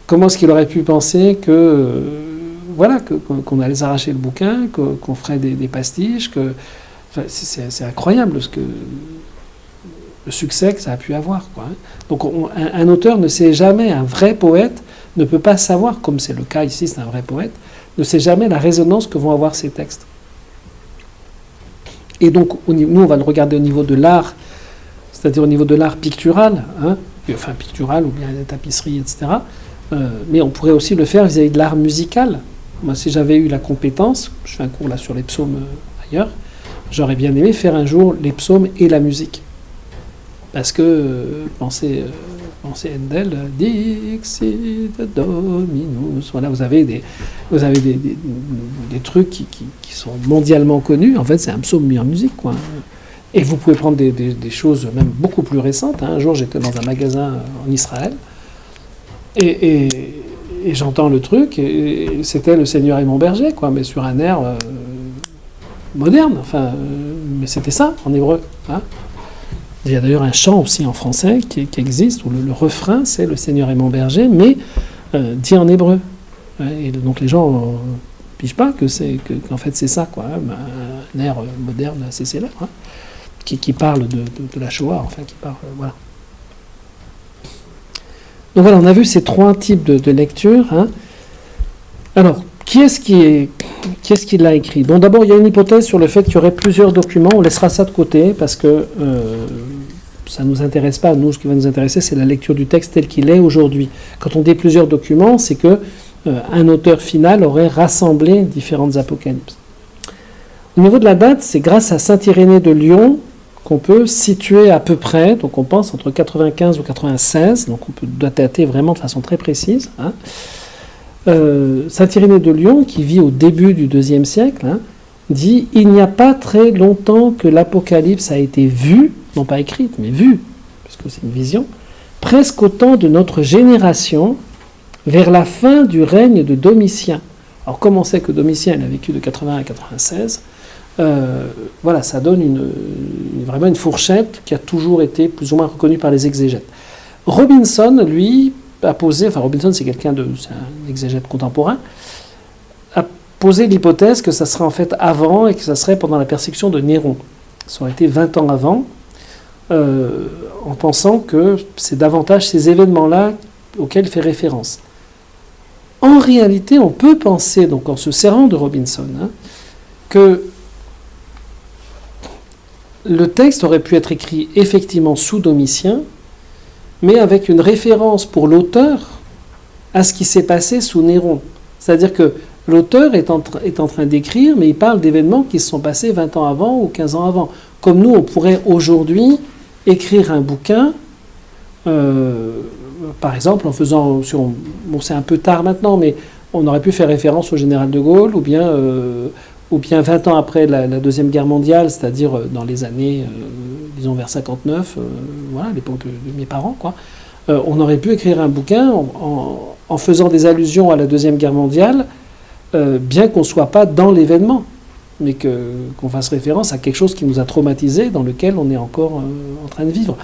Comment est-ce qu'il aurait pu penser qu'on allait arracher le bouquin, qu'on ferait des pastiches, c'est incroyable le succès que ça a pu avoir, quoi. Donc un auteur ne sait jamais, un vrai poète ne peut pas savoir, comme c'est le cas ici, c'est un vrai poète, ne sait jamais la résonance que vont avoir ces textes. Et donc, nous, on va le regarder au niveau de l'art, c'est-à-dire au niveau de l'art pictural, pictural ou bien la tapisserie, etc. Mais on pourrait aussi le faire vis-à-vis de l'art musical. Moi, si j'avais eu la compétence, je fais un cours là sur les psaumes ailleurs, j'aurais bien aimé faire un jour les psaumes et la musique. Parce que, pensez Handel, Dixit Dominus. Voilà, vous avez des trucs qui sont mondialement connus. En fait, c'est un psaume mis en musique, quoi. Et vous pouvez prendre des choses même beaucoup plus récentes. Un jour, j'étais dans un magasin en Israël et j'entends le truc. Et c'était Le Seigneur est mon berger, quoi, mais sur un air moderne. Enfin, mais c'était ça en hébreu. Il y a d'ailleurs un chant aussi en français qui existe, où le refrain, c'est « Le Seigneur est mon berger », mais dit en hébreu. Et donc les gens ne pigent pas qu'en fait c'est ça, quoi, un air moderne assez célèbre, qui parle de la Shoah, enfin, qui parle... voilà. Donc voilà, on a vu ces trois types de lecture. Alors, qui est-ce qui l'a écrit? Bon, d'abord, il y a une hypothèse sur le fait qu'il y aurait plusieurs documents. On laissera ça de côté parce que ça ne nous intéresse pas. Nous, ce qui va nous intéresser, c'est la lecture du texte tel qu'il est aujourd'hui. Quand on dit plusieurs documents, c'est que un auteur final aurait rassemblé différentes apocalypses. Au niveau de la date, c'est grâce à saint Irénée de Lyon qu'on peut situer à peu près, donc on pense entre 95 ou 96, donc on peut dater vraiment de façon très précise. Saint Irénée de Lyon, qui vit au début du IIe siècle, dit « Il n'y a pas très longtemps que l'Apocalypse a été vue, non pas écrite, mais vue, puisque c'est une vision, presque au temps de notre génération, vers la fin du règne de Domitien. » Alors, comme on sait que Domitien il a vécu de 80 à 96, voilà, ça donne vraiment une fourchette qui a toujours été plus ou moins reconnue par les exégètes. Robinson, lui, a posé, enfin Robinson c'est c'est un exégète contemporain, a posé l'hypothèse que ça serait en fait avant et que ça serait pendant la persécution de Néron. Ça aurait été 20 ans avant, en pensant que c'est davantage ces événements-là auxquels il fait référence. En réalité, on peut penser, donc en se servant de Robinson, que le texte aurait pu être écrit effectivement sous Domitien, mais avec une référence pour l'auteur à ce qui s'est passé sous Néron. C'est-à-dire que l'auteur est en train d'écrire, mais il parle d'événements qui se sont passés 20 ans avant ou 15 ans avant. Comme nous, on pourrait aujourd'hui écrire un bouquin, par exemple, en faisant... Bon, c'est un peu tard maintenant, mais on aurait pu faire référence au général de Gaulle, ou bien 20 ans après la Deuxième Guerre mondiale, c'est-à-dire dans les années, disons vers 59, voilà, à l'époque de mes parents, quoi. On aurait pu écrire un bouquin en faisant des allusions à la Deuxième Guerre mondiale, bien qu'on ne soit pas dans l'événement, mais qu'on fasse référence à quelque chose qui nous a traumatisés, dans lequel on est encore en train de vivre.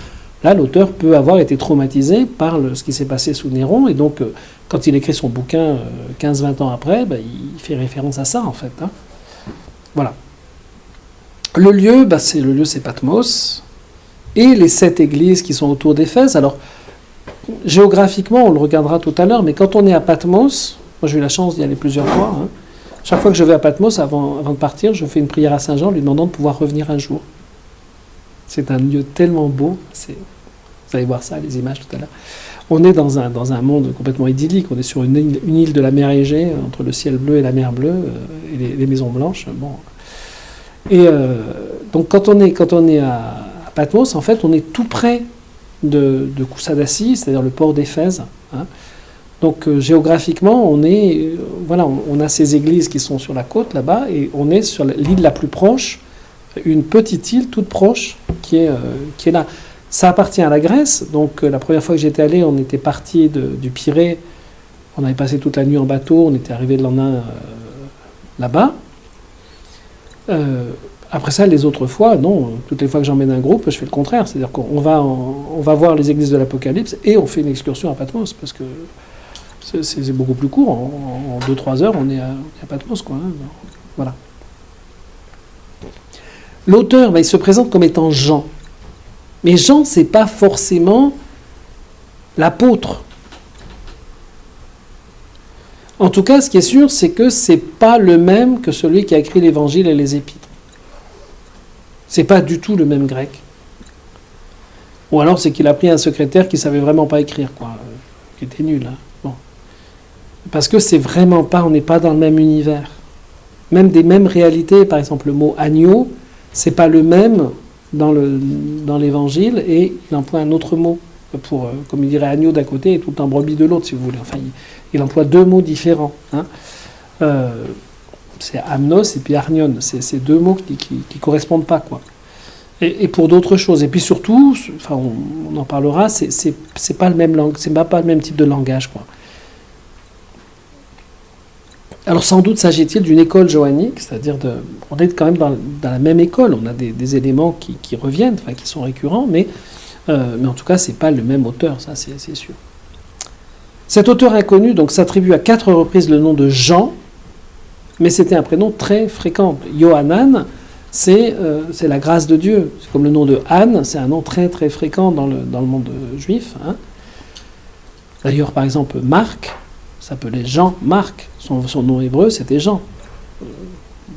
Là, l'auteur peut avoir été traumatisé par ce qui s'est passé sous Néron, et donc, quand il écrit son bouquin 15-20 ans après, il fait référence à ça, en fait. Hein. Voilà. Le lieu, c'est Patmos, et les 7 églises qui sont autour d'Éphèse. Alors, géographiquement, on le regardera tout à l'heure, mais quand on est à Patmos, moi j'ai eu la chance d'y aller plusieurs fois, hein, chaque fois que je vais à Patmos, avant de partir, je fais une prière à Saint Jean lui demandant de pouvoir revenir un jour. C'est un lieu tellement beau, vous allez voir ça, les images tout à l'heure. On est dans un monde complètement idyllique, on est sur une île de la mer Égée, entre le ciel bleu et la mer bleue, et les maisons blanches. Bon. Et donc quand on est à Patmos, en fait, on est tout près de Koussadassi, c'est-à-dire le port d'Éphèse. Hein. Donc géographiquement, on a ces églises qui sont sur la côte là-bas, et on est sur l'île la plus proche, une petite île toute proche qui est là. Ça appartient à la Grèce, donc la première fois que j'étais allé, on était parti du Pirée, on avait passé toute la nuit en bateau, on était arrivé le lendemain là-bas. Après ça, les autres fois, non, toutes les fois que j'emmène un groupe, je fais le contraire, c'est-à-dire qu'on va voir les églises de l'Apocalypse et on fait une excursion à Patmos, parce que c'est beaucoup plus court, en 2-3 heures, on est à Patmos, quoi. Hein, voilà. L'auteur, il se présente comme étant Jean. Mais Jean, c'est pas forcément l'apôtre. En tout cas, ce qui est sûr, c'est que c'est pas le même que celui qui a écrit l'Évangile et les Épîtres. C'est pas du tout le même grec. Ou alors, c'est qu'il a pris un secrétaire qui savait vraiment pas écrire, quoi, qui était nul. Hein. Bon. Parce que c'est vraiment pas, on n'est pas dans le même univers. Même des mêmes réalités, par exemple, le mot agneau, c'est pas le même dans l'Évangile, et il emploie un autre mot pour, comme il dirait agneau d'un côté et tout le temps brebis de l'autre, si vous voulez. Enfin, il emploie 2 mots différents. Hein. C'est amnos et puis arnion. C'est 2 mots qui correspondent pas, quoi. Et pour d'autres choses. Et puis surtout, enfin, on en parlera, c'est pas le même pas le même type de langage, quoi. Alors sans doute s'agit-il d'une école johannique, c'est-à-dire on est quand même dans la même école, on a des éléments qui reviennent, enfin qui sont récurrents, mais en tout cas c'est pas le même auteur, ça c'est sûr. Cet auteur inconnu donc s'attribue à 4 reprises le nom de Jean, mais c'était un prénom très fréquent. Yohanan, c'est la grâce de Dieu, c'est comme le nom de Anne, c'est un nom très très fréquent dans le monde juif. Hein. D'ailleurs par exemple Marc s'appelait Jean-Marc. Son nom hébreu, c'était Jean.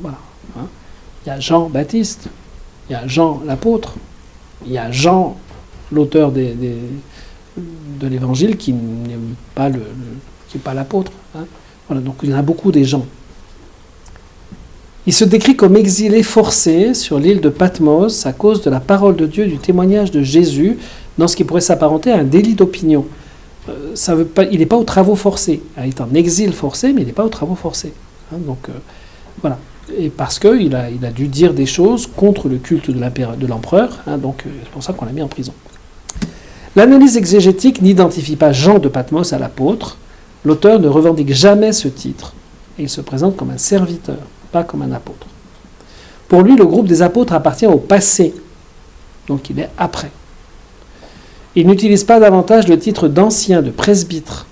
Voilà. Hein. Il y a Jean-Baptiste, il y a Jean l'apôtre, il y a Jean, l'auteur de l'Évangile, qui n'est pas l'apôtre. Hein. Voilà, donc il y en a beaucoup des gens. Il se décrit comme exilé forcé sur l'île de Patmos à cause de la parole de Dieu, du témoignage de Jésus, dans ce qui pourrait s'apparenter à un délit d'opinion. Ça veut pas, il n'est pas aux travaux forcés. Il est en exil forcé, mais il n'est pas aux travaux forcés. Hein, donc, voilà. Et parce qu'il a dû dire des choses contre le culte de l'empereur, hein, donc c'est pour ça qu'on l'a mis en prison. L'analyse exégétique n'identifie pas Jean de Patmos à l'apôtre. L'auteur ne revendique jamais ce titre. Et il se présente comme un serviteur, pas comme un apôtre. Pour lui, le groupe des apôtres appartient au passé. Donc il est après. Il n'utilise pas davantage le titre d'ancien, de presbytre,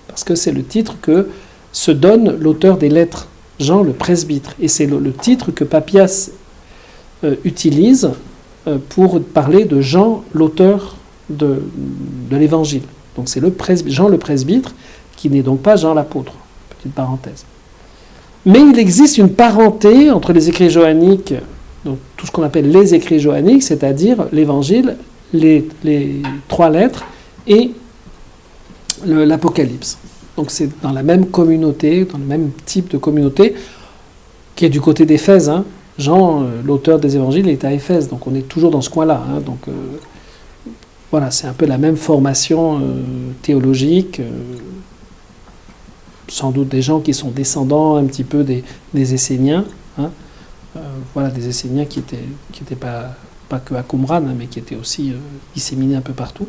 parce que c'est le titre que se donne l'auteur des lettres, Jean le presbytre. Et c'est le titre que Papias utilise pour parler de Jean, l'auteur de l'Évangile. Donc c'est Jean le presbytre, qui n'est donc pas Jean l'apôtre. Petite parenthèse. Mais il existe une parenté entre les écrits johanniques, donc tout ce qu'on appelle les écrits johanniques, c'est-à-dire l'Évangile, les 3 lettres et l'Apocalypse. Donc c'est dans la même communauté, dans le même type de communauté, qui est du côté d'Éphèse. Hein. Jean, l'auteur des évangiles, est à Éphèse, donc on est toujours dans ce coin-là. Hein. Donc voilà, c'est un peu la même formation théologique, sans doute des gens qui sont descendants un petit peu des Esséniens. Hein. Voilà, des Esséniens qui étaient pas que à Qumran, hein, mais qui étaient aussi disséminés un peu partout.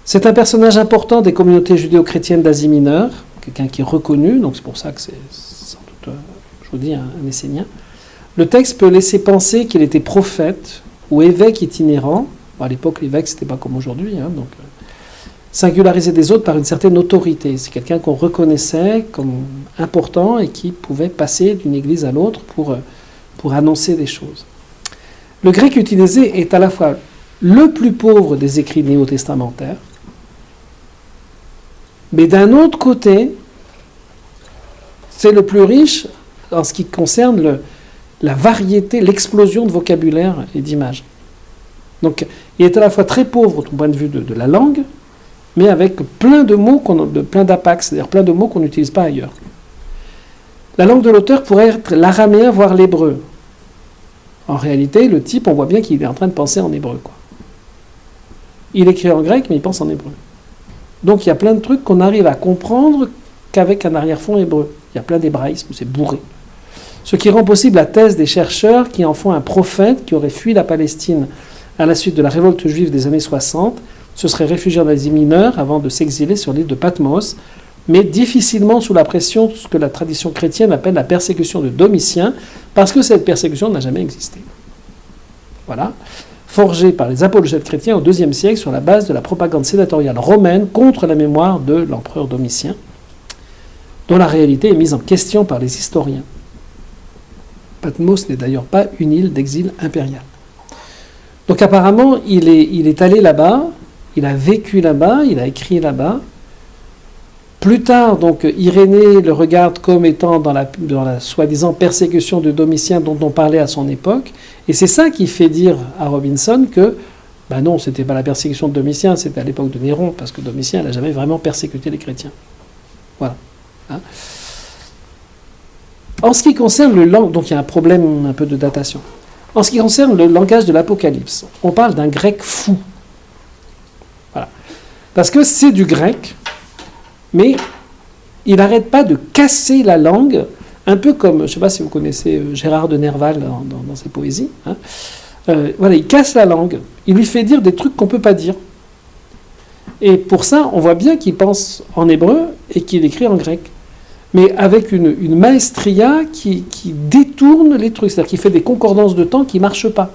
C'est un personnage important des communautés judéo-chrétiennes d'Asie mineure, quelqu'un qui est reconnu, donc c'est pour ça que c'est sans doute, je vous dis, un Essénien. Le texte peut laisser penser qu'il était prophète ou évêque itinérant. Bon, à l'époque, l'évêque, c'était pas comme aujourd'hui, hein, donc singularisé des autres par une certaine autorité. C'est quelqu'un qu'on reconnaissait comme important et qui pouvait passer d'une église à l'autre pour annoncer des choses. Le grec utilisé est à la fois le plus pauvre des écrits néo-testamentaires, mais d'un autre côté, c'est le plus riche en ce qui concerne la variété, l'explosion de vocabulaire et d'images. Donc, il est à la fois très pauvre du point de vue de la langue, mais avec plein de mots, plein d'apax, c'est-à-dire plein de mots qu'on n'utilise pas ailleurs. La langue de l'auteur pourrait être l'araméen, voire l'hébreu. En réalité, le type, on voit bien qu'il est en train de penser en hébreu, quoi. Il écrit en grec, mais il pense en hébreu. Donc il y a plein de trucs qu'on arrive à comprendre qu'avec un arrière-fond hébreu. Il y a plein d'hébraïsmes, c'est bourré. Ce qui rend possible la thèse des chercheurs qui en font un prophète qui aurait fui la Palestine à la suite de la révolte juive des années 60, se serait réfugié en Asie mineure avant de s'exiler sur l'île de Patmos, mais difficilement sous la pression de ce que la tradition chrétienne appelle la persécution de Domitien, parce que cette persécution n'a jamais existé. Voilà. Forgée par les apologètes chrétiens au IIe siècle sur la base de la propagande sénatoriale romaine contre la mémoire de l'empereur Domitien, dont la réalité est mise en question par les historiens. Patmos n'est d'ailleurs pas une île d'exil impérial. Donc apparemment, il est allé là-bas, il a vécu là-bas, il a écrit là-bas. Plus tard, donc, Irénée le regarde comme étant dans la soi-disant persécution de Domitien dont on parlait à son époque. Et c'est ça qui fait dire à Robinson que, ben non, c'était pas la persécution de Domitien, c'était à l'époque de Néron, parce que Domitien n'a jamais vraiment persécuté les chrétiens. Voilà. Hein. En ce qui concerne le langage, donc il y a un problème un peu de datation. En ce qui concerne le langage de l'Apocalypse, on parle d'un grec fou. Voilà. Parce que c'est du grec, mais il n'arrête pas de casser la langue, un peu comme, je ne sais pas si vous connaissez Gérard de Nerval dans ses poésies. Hein. Voilà, il casse la langue, il lui fait dire des trucs qu'on ne peut pas dire. Et pour ça, on voit bien qu'il pense en hébreu et qu'il écrit en grec. Mais avec une maestria qui détourne les trucs, c'est-à-dire qu'il fait des concordances de temps qui ne marchent pas.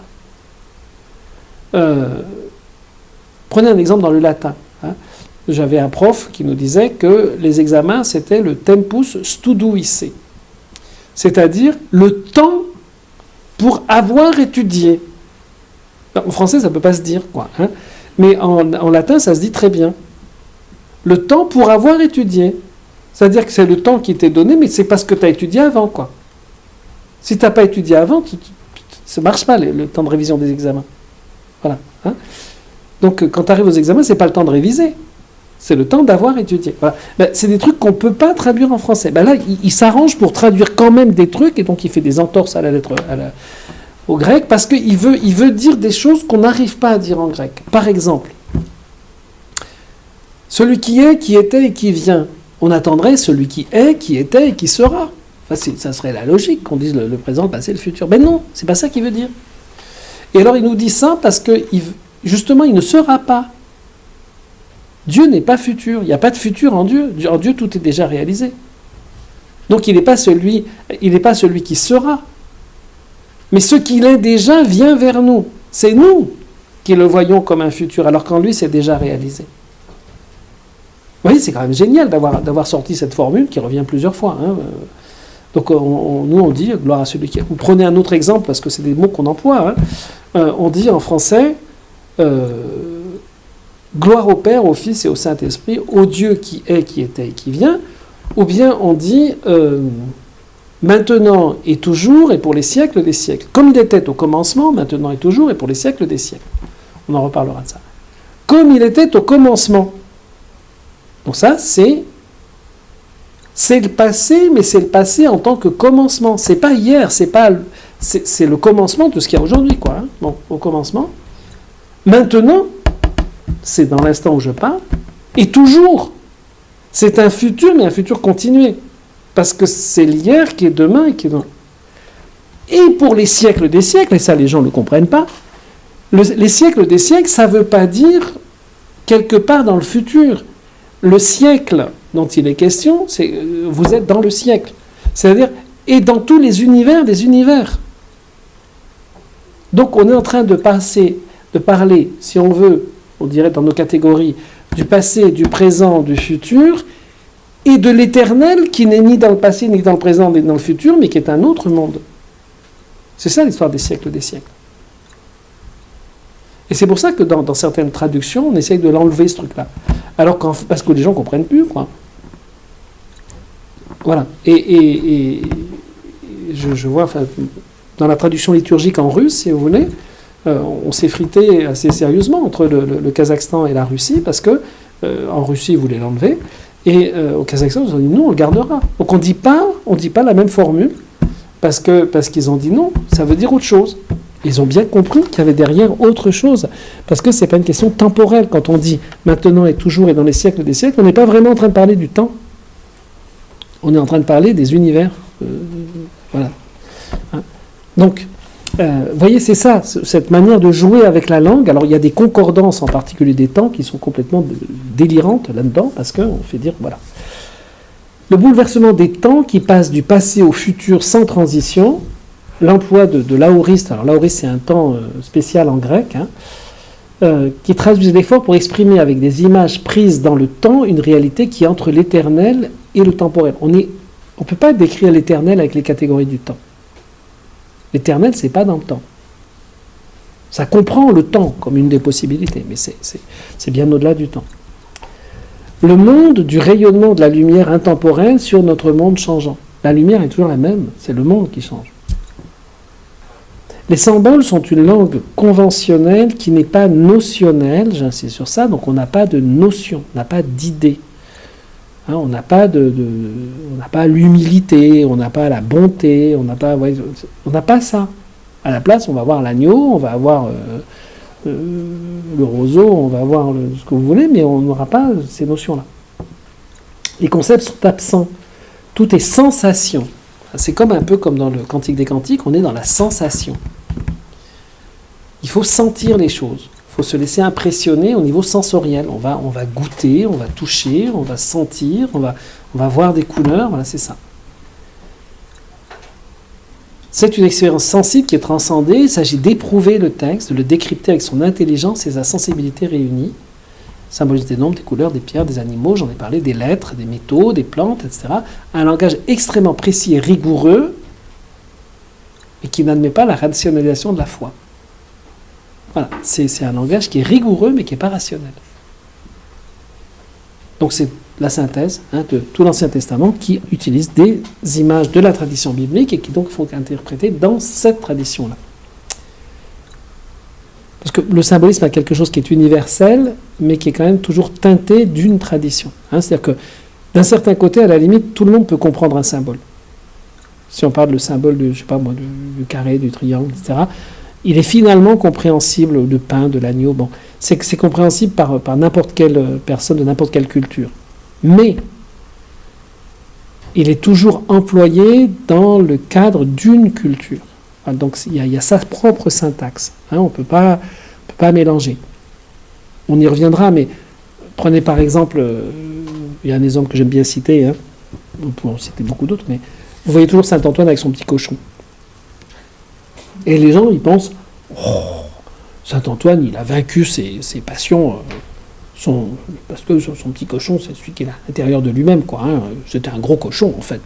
Prenez un exemple dans le latin. Hein. J'avais un prof qui nous disait que les examens, c'était le tempus studuisse, c'est-à-dire le temps pour avoir étudié. En français, ça ne peut pas se dire, quoi. Hein. Mais en latin, ça se dit très bien. Le temps pour avoir étudié. C'est-à-dire que c'est le temps qui t'est donné, mais c'est parce que tu as étudié avant, quoi. Si tu n'as pas étudié avant, ça ne marche pas, le temps de révision des examens. Voilà. Hein. Donc, quand tu arrives aux examens, ce n'est pas le temps de réviser. C'est le temps d'avoir étudié. Voilà. Ben, c'est des trucs qu'on ne peut pas traduire en français. Ben là, il s'arrange pour traduire quand même des trucs, et donc il fait des entorses à la lettre, au grec, parce qu'il veut dire des choses qu'on n'arrive pas à dire en grec. Par exemple, celui qui est, qui était et qui vient. On attendrait celui qui est, qui était et qui sera. Enfin, ça serait la logique qu'on dise le présent, le passé, le futur. Mais non, c'est pas ça qu'il veut dire. Et alors il nous dit ça parce que justement, il ne sera pas. Dieu n'est pas futur. Il n'y a pas de futur en Dieu. En Dieu, tout est déjà réalisé. Donc il n'est pas celui qui sera. Mais ce qu'il est déjà vient vers nous. C'est nous qui le voyons comme un futur, alors qu'en lui, c'est déjà réalisé. Vous voyez, c'est quand même génial d'avoir sorti cette formule qui revient plusieurs fois. Hein. Donc nous, on dit, gloire à celui qui est. Vous prenez un autre exemple, parce que c'est des mots qu'on emploie. Hein. On dit en français, gloire au Père, au Fils et au Saint-Esprit, au Dieu qui est, qui était et qui vient. Ou bien on dit, maintenant et toujours et pour les siècles des siècles. Comme il était au commencement, maintenant et toujours et pour les siècles des siècles. On en reparlera de ça. Comme il était au commencement. Donc ça, c'est C'est le passé, mais c'est le passé en tant que commencement. C'est pas hier, c'est le commencement de ce qu'il y a aujourd'hui, quoi. Hein. Bon, au commencement. Maintenant, c'est dans l'instant où je parle, et toujours. C'est un futur, mais un futur continué. Parce que c'est l'hier qui est demain et qui est demain. Et pour les siècles des siècles, et ça les gens ne le comprennent pas, les siècles des siècles, ça ne veut pas dire quelque part dans le futur. Le siècle dont il est question, c'est vous êtes dans le siècle. C'est-à-dire, et dans tous les univers des univers. Donc on est en train de parler, si on veut, on dirait dans nos catégories, du passé, du présent, du futur, et de l'éternel qui n'est ni dans le passé, ni dans le présent, ni dans le futur, mais qui est un autre monde. C'est ça l'histoire des siècles des siècles. Et c'est pour ça que dans certaines traductions, on essaye de l'enlever, ce truc-là. Parce que les gens ne comprennent plus, quoi. Voilà. Et je vois, enfin, dans la traduction liturgique en russe, si vous voulez, on s'est frité assez sérieusement entre le Kazakhstan et la Russie, parce que en Russie, ils voulaient l'enlever, et au Kazakhstan, ils ont dit non, on le gardera. Donc on dit pas la même formule, parce qu'ils ont dit non, ça veut dire autre chose. Ils ont bien compris qu'il y avait derrière autre chose, parce que c'est pas une question temporelle. Quand on dit maintenant et toujours et dans les siècles des siècles, on n'est pas vraiment en train de parler du temps. On est en train de parler des univers. Voilà. Hein. Donc, vous voyez, c'est ça, cette manière de jouer avec la langue. Alors, il y a des concordances, en particulier des temps, qui sont complètement délirantes là-dedans, parce qu'on fait dire, voilà. Le bouleversement des temps qui passe du passé au futur sans transition, l'emploi de l'aoriste, alors l'aoriste c'est un temps spécial en grec, hein, qui traduit l'effort pour exprimer avec des images prises dans le temps une réalité qui est entre l'éternel et le temporel. On ne peut pas décrire l'éternel avec les catégories du temps. L'éternel, c'est pas dans le temps. Ça comprend le temps comme une des possibilités, mais c'est bien au-delà du temps. Le monde du rayonnement de la lumière intemporelle sur notre monde changeant. La lumière est toujours la même, c'est le monde qui change. Les symboles sont une langue conventionnelle qui n'est pas notionnelle, j'insiste sur ça, donc on n'a pas de notion, on n'a pas d'idée. Hein, on n'a pas l'humilité, on n'a pas la bonté, on n'a pas ça. À la place, on va avoir l'agneau, on va avoir le roseau, on va avoir ce que vous voulez, mais on n'aura pas ces notions-là. Les concepts sont absents. Tout est sensation. C'est un peu comme dans le Cantique des Cantiques, on est dans la sensation. Il faut sentir les choses. Il faut se laisser impressionner au niveau sensoriel. On va goûter, on va toucher, on va sentir, on va voir des couleurs, voilà, c'est ça. C'est une expérience sensible qui est transcendée. Il s'agit d'éprouver le texte, de le décrypter avec son intelligence et sa sensibilité réunies. Symbolise des nombres, des couleurs, des pierres, des animaux, j'en ai parlé, des lettres, des métaux, des plantes, etc. Un langage extrêmement précis et rigoureux, et qui n'admet pas la rationalisation de la foi. Voilà, c'est un langage qui est rigoureux, mais qui n'est pas rationnel. Donc c'est la synthèse de tout l'Ancien Testament qui utilise des images de la tradition biblique et qui donc font interpréter dans cette tradition-là. Parce que le symbolisme a quelque chose qui est universel, mais qui est quand même toujours teinté d'une tradition. C'est-à-dire que, d'un certain côté, à la limite, tout le monde peut comprendre un symbole. Si on parle de symbole du carré, du triangle, etc., il est finalement compréhensible, le pain, de l'agneau. Bon, c'est compréhensible par n'importe quelle personne de n'importe quelle culture. Mais il est toujours employé dans le cadre d'une culture. Donc il y a sa propre syntaxe. On ne peut pas mélanger. On y reviendra, mais prenez par exemple, il y a un exemple que j'aime bien citer, on peut en citer beaucoup d'autres, mais vous voyez toujours Saint Antoine avec son petit cochon. Et les gens, ils pensent, Saint Antoine, il a vaincu ses passions, parce que son petit cochon, c'est celui qui est à l'intérieur de lui-même, quoi. C'était un gros cochon, en fait.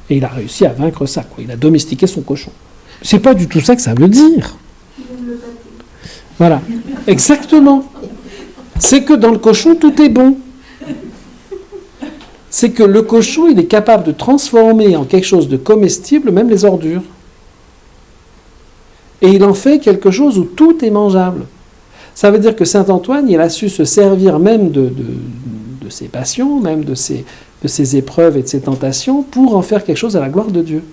Et il a réussi à vaincre ça, quoi. Il a domestiqué son cochon. C'est pas du tout ça que ça veut dire. Voilà, exactement. C'est que dans le cochon, tout est bon. C'est que le cochon, il est capable de transformer en quelque chose de comestible même les ordures. Et il en fait quelque chose où tout est mangeable. Ça veut dire que Saint Antoine, il a su se servir même de ses passions, même de ses de ces épreuves et de ces tentations pour en faire quelque chose à la gloire de Dieu.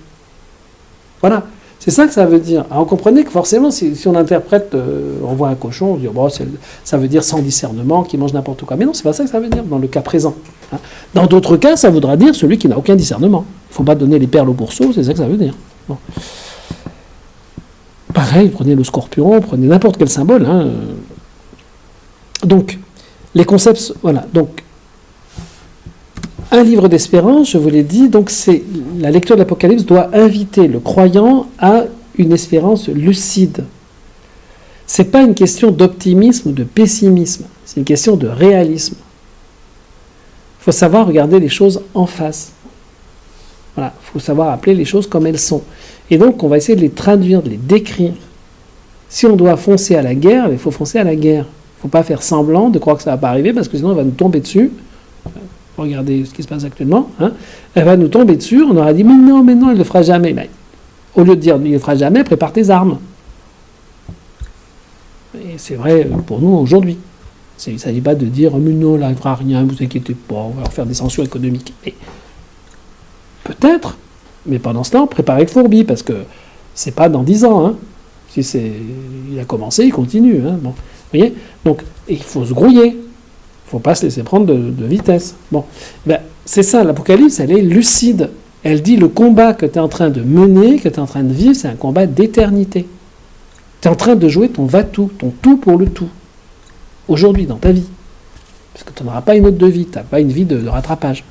Voilà, c'est ça que ça veut dire. Alors, vous comprenez que forcément, si on interprète, on voit un cochon, on dit bon, ça veut dire sans discernement, qui mange n'importe quoi. Mais non, c'est pas ça que ça veut dire dans le cas présent. Hein. Dans d'autres cas, ça voudra dire celui qui n'a aucun discernement. Il ne faut pas donner les perles au bourseau, c'est ça que ça veut dire. Bon. Pareil, prenez le scorpion, prenez n'importe quel symbole. Hein. Donc, les concepts, voilà. Donc, un livre d'espérance, je vous l'ai dit, donc c'est la lecture de l'Apocalypse doit inviter le croyant à une espérance lucide. C'est pas une question d'optimisme ou de pessimisme, c'est une question de réalisme. Il faut savoir regarder les choses en face. Voilà, il faut savoir appeler les choses comme elles sont. Et donc, on va essayer de les traduire, de les décrire. Si on doit foncer à la guerre, il faut foncer à la guerre. Il ne faut pas faire semblant de croire que ça ne va pas arriver, parce que sinon, on va nous tomber dessus. Regardez ce qui se passe actuellement. Hein. Elle va nous tomber dessus, on aura dit, mais non, il ne le fera jamais. Mais, au lieu de dire, il ne le fera jamais, prépare tes armes. Et c'est vrai pour nous aujourd'hui. Il ne s'agit pas de dire, mais non, là, il ne fera rien, vous inquiétez pas, on va faire des sanctions économiques. Mais, peut-être, mais pendant ce temps, préparez le fourbi, parce que c'est pas dans 10 ans. Hein. Si il a commencé, il continue. Hein. Bon. Vous voyez ? Donc, il faut se grouiller. Il ne faut pas se laisser prendre de vitesse. Bon. Ben, c'est ça, l'Apocalypse, elle est lucide. Elle dit le combat que tu es en train de mener, que tu es en train de vivre, c'est un combat d'éternité. Tu es en train de jouer ton va-tout, ton tout pour le tout. Aujourd'hui, dans ta vie. Parce que tu n'auras pas une autre de vie, tu n'as pas une vie de rattrapage.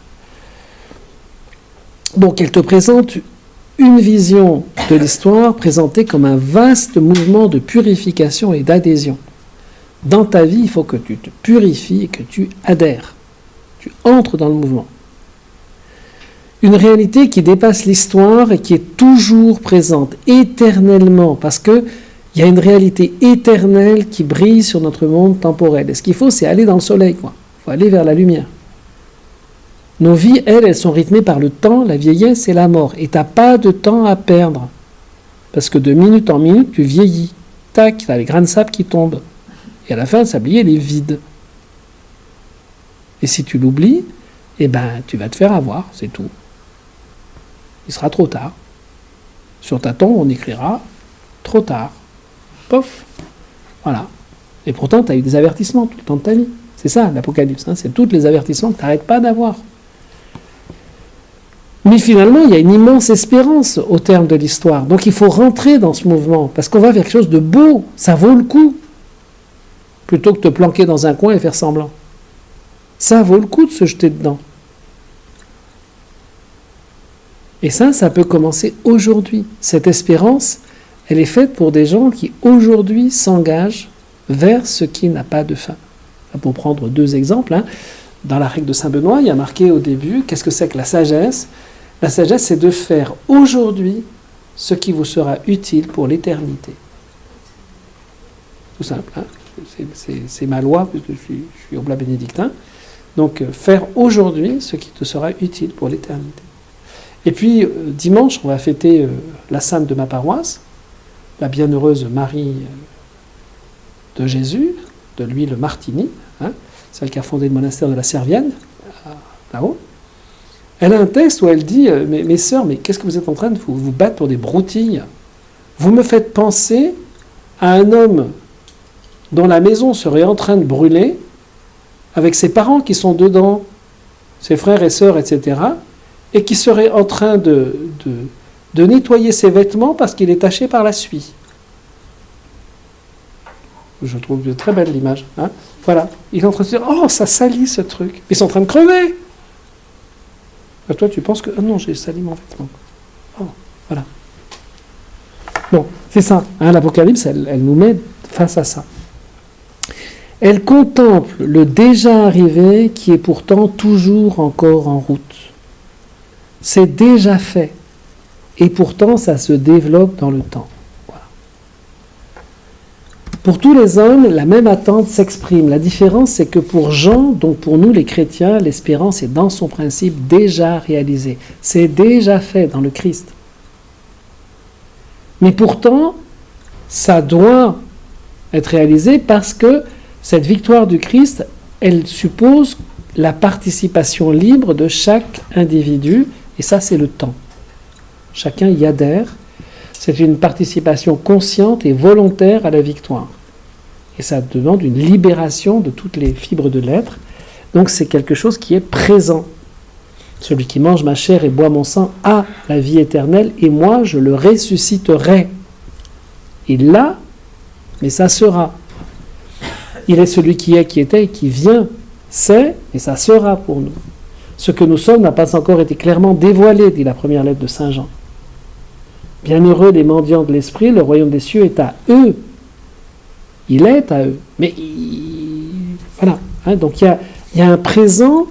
Donc, elle te présente une vision de l'histoire présentée comme un vaste mouvement de purification et d'adhésion. Dans ta vie, il faut que tu te purifies et que tu adhères. Tu entres dans le mouvement. Une réalité qui dépasse l'histoire et qui est toujours présente, éternellement, parce qu'il y a une réalité éternelle qui brille sur notre monde temporel. Et ce qu'il faut, c'est aller dans le soleil, quoi. Il faut aller vers la lumière. Nos vies, elles sont rythmées par le temps, la vieillesse et la mort. Et tu n'as pas de temps à perdre. Parce que de minute en minute, tu vieillis. Tac, tu as les grains de sable qui tombent. Et à la fin, le sablier, il est vide. Et si tu l'oublies, eh ben, tu vas te faire avoir, c'est tout. Il sera trop tard. Sur ta tombe, on écrira « trop tard ». Pof. Voilà. Et pourtant, tu as eu des avertissements tout le temps de ta vie. C'est ça, l'Apocalypse. Hein, c'est tous les avertissements que tu n'arrêtes pas d'avoir. Mais finalement, il y a une immense espérance au terme de l'histoire. Donc il faut rentrer dans ce mouvement, parce qu'on va vers quelque chose de beau. Ça vaut le coup. Plutôt que de te planquer dans un coin et faire semblant. Ça vaut le coup de se jeter dedans. Et ça peut commencer aujourd'hui. Cette espérance, elle est faite pour des gens qui aujourd'hui s'engagent vers ce qui n'a pas de fin. Pour prendre 2 exemples, hein. Dans la règle de Saint-Benoît, il y a marqué au début, qu'est-ce que c'est que la sagesse ? La sagesse, c'est de faire aujourd'hui ce qui vous sera utile pour l'éternité. Tout simple, hein. C'est ma loi, puisque je suis oblat bénédictin. Donc, faire aujourd'hui ce qui te sera utile pour l'éternité. Et puis, dimanche, on va fêter la sainte de ma paroisse, la bienheureuse Marie de Jésus, de l'huile Martini, hein, celle qui a fondé le monastère de la Servienne, là-haut. Elle a un texte où elle dit « Mes sœurs, mais qu'est-ce que vous êtes en train de vous battre pour des broutilles ? Vous me faites penser à un homme dont la maison serait en train de brûler, avec ses parents qui sont dedans, ses frères et sœurs, etc., et qui serait en train de nettoyer ses vêtements parce qu'il est taché par la suie. » Je trouve très belle l'image. Hein. Voilà. Il est en train de se dire « Oh, ça salit ce truc. » Ils sont en train de crever. Et toi, tu penses que « Ah non, j'ai sali mon vêtement. » Oh, voilà. Bon, c'est ça. Hein, l'Apocalypse, elle nous met face à ça. Elle contemple le déjà arrivé qui est pourtant toujours encore en route. C'est déjà fait. Et pourtant, ça se développe dans le temps. Voilà. Pour tous les hommes, la même attente s'exprime. La différence, c'est que pour Jean, donc pour nous les chrétiens, l'espérance est dans son principe déjà réalisée. C'est déjà fait dans le Christ. Mais pourtant, ça doit être réalisé parce que cette victoire du Christ, elle suppose la participation libre de chaque individu, et ça c'est le temps. Chacun y adhère. C'est une participation consciente et volontaire à la victoire. Et ça demande une libération de toutes les fibres de l'être. Donc c'est quelque chose qui est présent. Celui qui mange ma chair et boit mon sang a la vie éternelle, et moi je le ressusciterai. Il l'a, mais ça sera. Il est celui qui est, qui était et qui vient, c'est, et ça sera pour nous. Ce que nous sommes n'a pas encore été clairement dévoilé, dit la première lettre de Saint Jean. Bienheureux les mendiants de l'esprit, le royaume des cieux est à eux. Il est à eux. Mais voilà. Hein, donc il y a un présent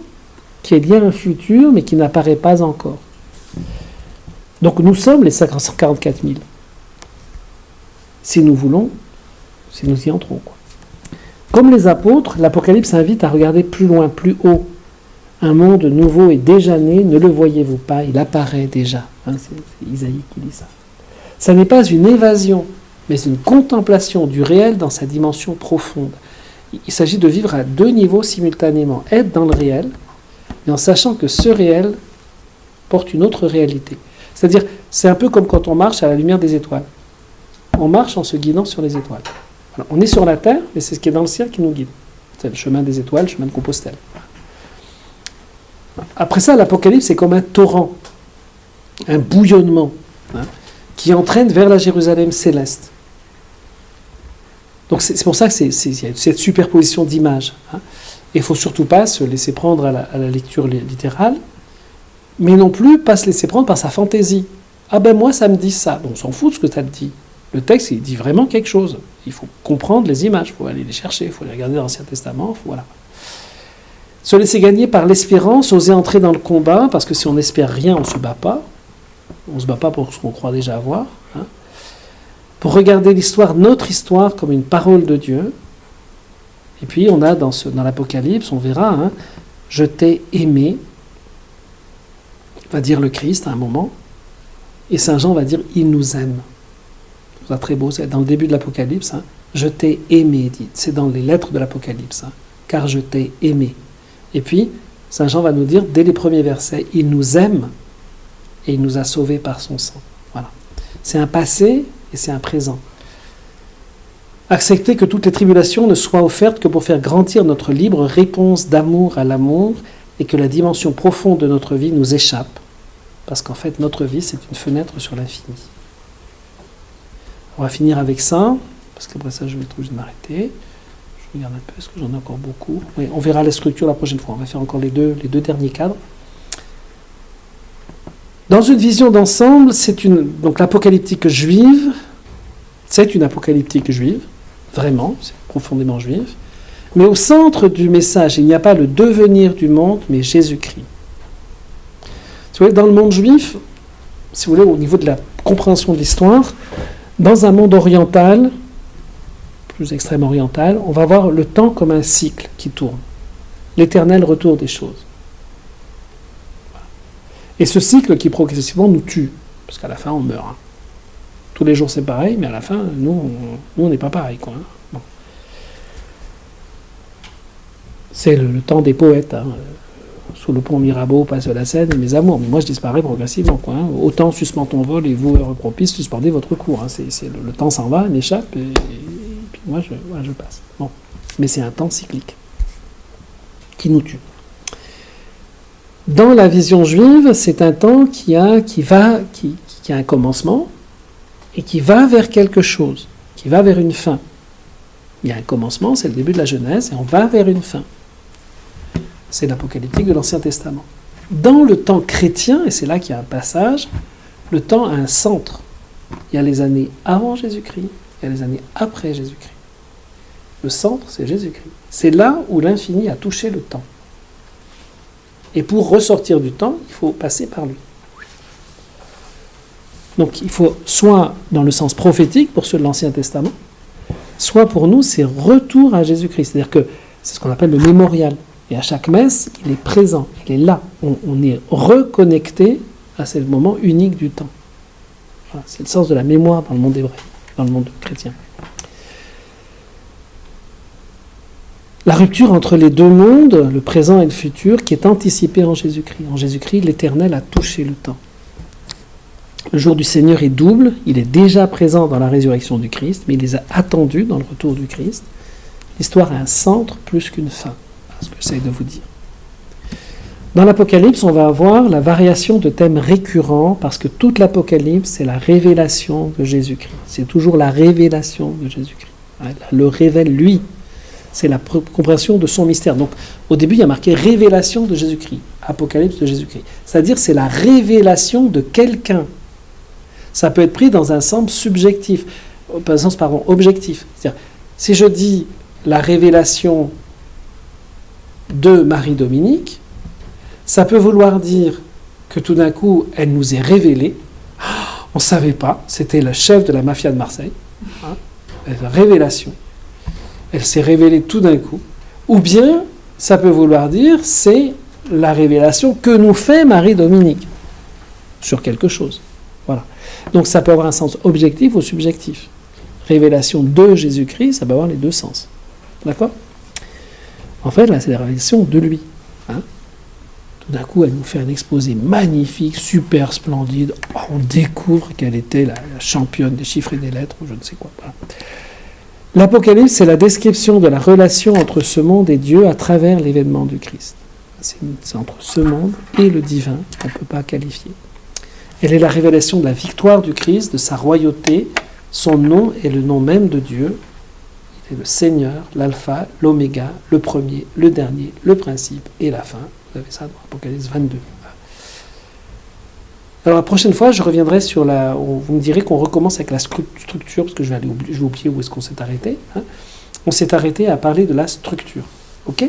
qui est lié à un futur, mais qui n'apparaît pas encore. Donc nous sommes les 544 000. Si nous voulons, si nous y entrons, quoi. Comme les apôtres, l'Apocalypse invite à regarder plus loin, plus haut. Un monde nouveau est déjà né, ne le voyez-vous pas, il apparaît déjà. Hein, c'est Isaïe qui dit ça. Ça n'est pas une évasion, mais une contemplation du réel dans sa dimension profonde. Il s'agit de vivre à deux niveaux simultanément. Être dans le réel, mais en sachant que ce réel porte une autre réalité. C'est-à-dire, c'est un peu comme quand on marche à la lumière des étoiles. On marche en se guidant sur les étoiles. Alors, on est sur la terre, mais c'est ce qui est dans le ciel qui nous guide. C'est le chemin des étoiles, le chemin de Compostelle. Après ça, l'Apocalypse, c'est comme un torrent, un bouillonnement, hein, qui entraîne vers la Jérusalem céleste. Donc c'est pour ça qu'il y a cette superposition d'images. Hein. Et il ne faut surtout pas se laisser prendre à la lecture littérale, mais non plus pas se laisser prendre par sa fantaisie. Ah ben moi ça me dit ça. Bon, on s'en fout de ce que ça te dit. Le texte, il dit vraiment quelque chose. Il faut comprendre les images, il faut aller les chercher, il faut les regarder dans l'Ancien Testament, voilà. Se laisser gagner par l'espérance, oser entrer dans le combat, parce que si on n'espère rien, on ne se bat pas. On ne se bat pas pour ce qu'on croit déjà avoir. Hein. Pour regarder l'histoire, notre histoire, comme une parole de Dieu. Et puis on a dans l'Apocalypse, on verra, hein, je t'ai aimé, va dire le Christ à un moment, et Saint Jean va dire, il nous aime. C'est très beau, c'est dans le début de l'Apocalypse, hein, je t'ai aimé, dit. C'est dans les lettres de l'Apocalypse, hein, car je t'ai aimé. Et puis, Saint Jean va nous dire, dès les premiers versets, il nous aime et il nous a sauvés par son sang. Voilà. C'est un passé et c'est un présent. Accepter que toutes les tribulations ne soient offertes que pour faire grandir notre libre réponse d'amour à l'amour et que la dimension profonde de notre vie nous échappe. Parce qu'en fait, notre vie, c'est une fenêtre sur l'infini. On va finir avec ça, parce qu'après ça, je vais être obligé de m'arrêter. Je regarde un peu, est-ce que j'en ai encore beaucoup? Oui, on verra la structure la prochaine fois. On va faire encore les deux derniers cadres. Dans une vision d'ensemble, donc l'apocalyptique juive, c'est une apocalyptique juive, vraiment, c'est profondément juive. Mais au centre du message, il n'y a pas le devenir du monde, mais Jésus-Christ. Si vous voulez, dans le monde juif, si vous voulez, au niveau de la compréhension de l'histoire, dans un monde oriental, plus extrême oriental, on va voir le temps comme un cycle qui tourne. L'éternel retour des choses. Et ce cycle qui progressivement nous tue, parce qu'à la fin on meurt. Hein. Tous les jours c'est pareil, mais à la fin, nous on n'est pas pareil. Quoi, hein. Bon. C'est le temps des poètes. Hein. Sous le pont Mirabeau passe la Seine et mes amours. Mais moi je disparais progressivement. Quoi, hein. Autant suspend ton vol et vous, heure propice, suspendez votre cours. Hein. Le temps s'en va, m'échappe et puis moi je passe. Bon. Mais c'est un temps cyclique qui nous tue. Dans la vision juive, c'est un temps qui a un commencement et qui va vers quelque chose, qui va vers une fin. Il y a un commencement, c'est le début de la Genèse, et on va vers une fin. C'est l'apocalyptique de l'Ancien Testament. Dans le temps chrétien, et c'est là qu'il y a un passage, le temps a un centre. Il y a les années avant Jésus-Christ, il y a les années après Jésus-Christ. Le centre, c'est Jésus-Christ. C'est là où l'infini a touché le temps. Et pour ressortir du temps, il faut passer par lui. Donc il faut soit dans le sens prophétique pour ceux de l'Ancien Testament, soit pour nous c'est retour à Jésus-Christ. C'est-à-dire que c'est ce qu'on appelle le mémorial. Et à chaque messe, il est présent, il est là. On est reconnecté à ce moment unique du temps. Voilà, c'est le sens de la mémoire dans le monde hébreu, dans le monde chrétien. La rupture entre les deux mondes, le présent et le futur, qui est anticipée en Jésus-Christ. En Jésus-Christ, l'Éternel a touché le temps. Le jour du Seigneur est double, il est déjà présent dans la résurrection du Christ, mais il les a attendus dans le retour du Christ. L'histoire a un centre plus qu'une fin, c'est ce que j'essaie de vous dire. Dans l'Apocalypse, on va avoir la variation de thèmes récurrents, parce que toute l'Apocalypse, c'est la révélation de Jésus-Christ. C'est toujours la révélation de Jésus-Christ. Elle le révèle lui. C'est la compréhension de son mystère. Donc, au début, il y a marqué révélation de Jésus-Christ, Apocalypse de Jésus-Christ. C'est-à-dire, c'est la révélation de quelqu'un. Ça peut être pris dans un sens subjectif, objectif. C'est-à-dire, si je dis la révélation de Marie-Dominique, ça peut vouloir dire que tout d'un coup, elle nous est révélée. On ne savait pas, c'était le chef de la mafia de Marseille. La révélation. Elle s'est révélée tout d'un coup. Ou bien, ça peut vouloir dire, c'est la révélation que nous fait Marie-Dominique sur quelque chose. Voilà. Donc ça peut avoir un sens objectif ou subjectif. Révélation de Jésus-Christ, ça peut avoir les deux sens. D'accord ? En fait, là, c'est la révélation de lui. Tout d'un coup, elle nous fait un exposé magnifique, super splendide. On découvre qu'elle était la championne des chiffres et des lettres, ou je ne sais quoi. Voilà. L'Apocalypse, c'est la description de la relation entre ce monde et Dieu à travers l'événement du Christ. C'est entre ce monde et le divin qu'on ne peut pas qualifier. Elle est la révélation de la victoire du Christ, de sa royauté. Son nom est le nom même de Dieu. Il est le Seigneur, l'Alpha, l'Oméga, le premier, le dernier, le principe et la fin. Vous avez ça dans Apocalypse 22. Alors la prochaine fois, je reviendrai sur vous me direz qu'on recommence avec la structure, parce que je vais oublier où est-ce qu'on s'est arrêté. On s'est arrêté à parler de la structure. Ok ?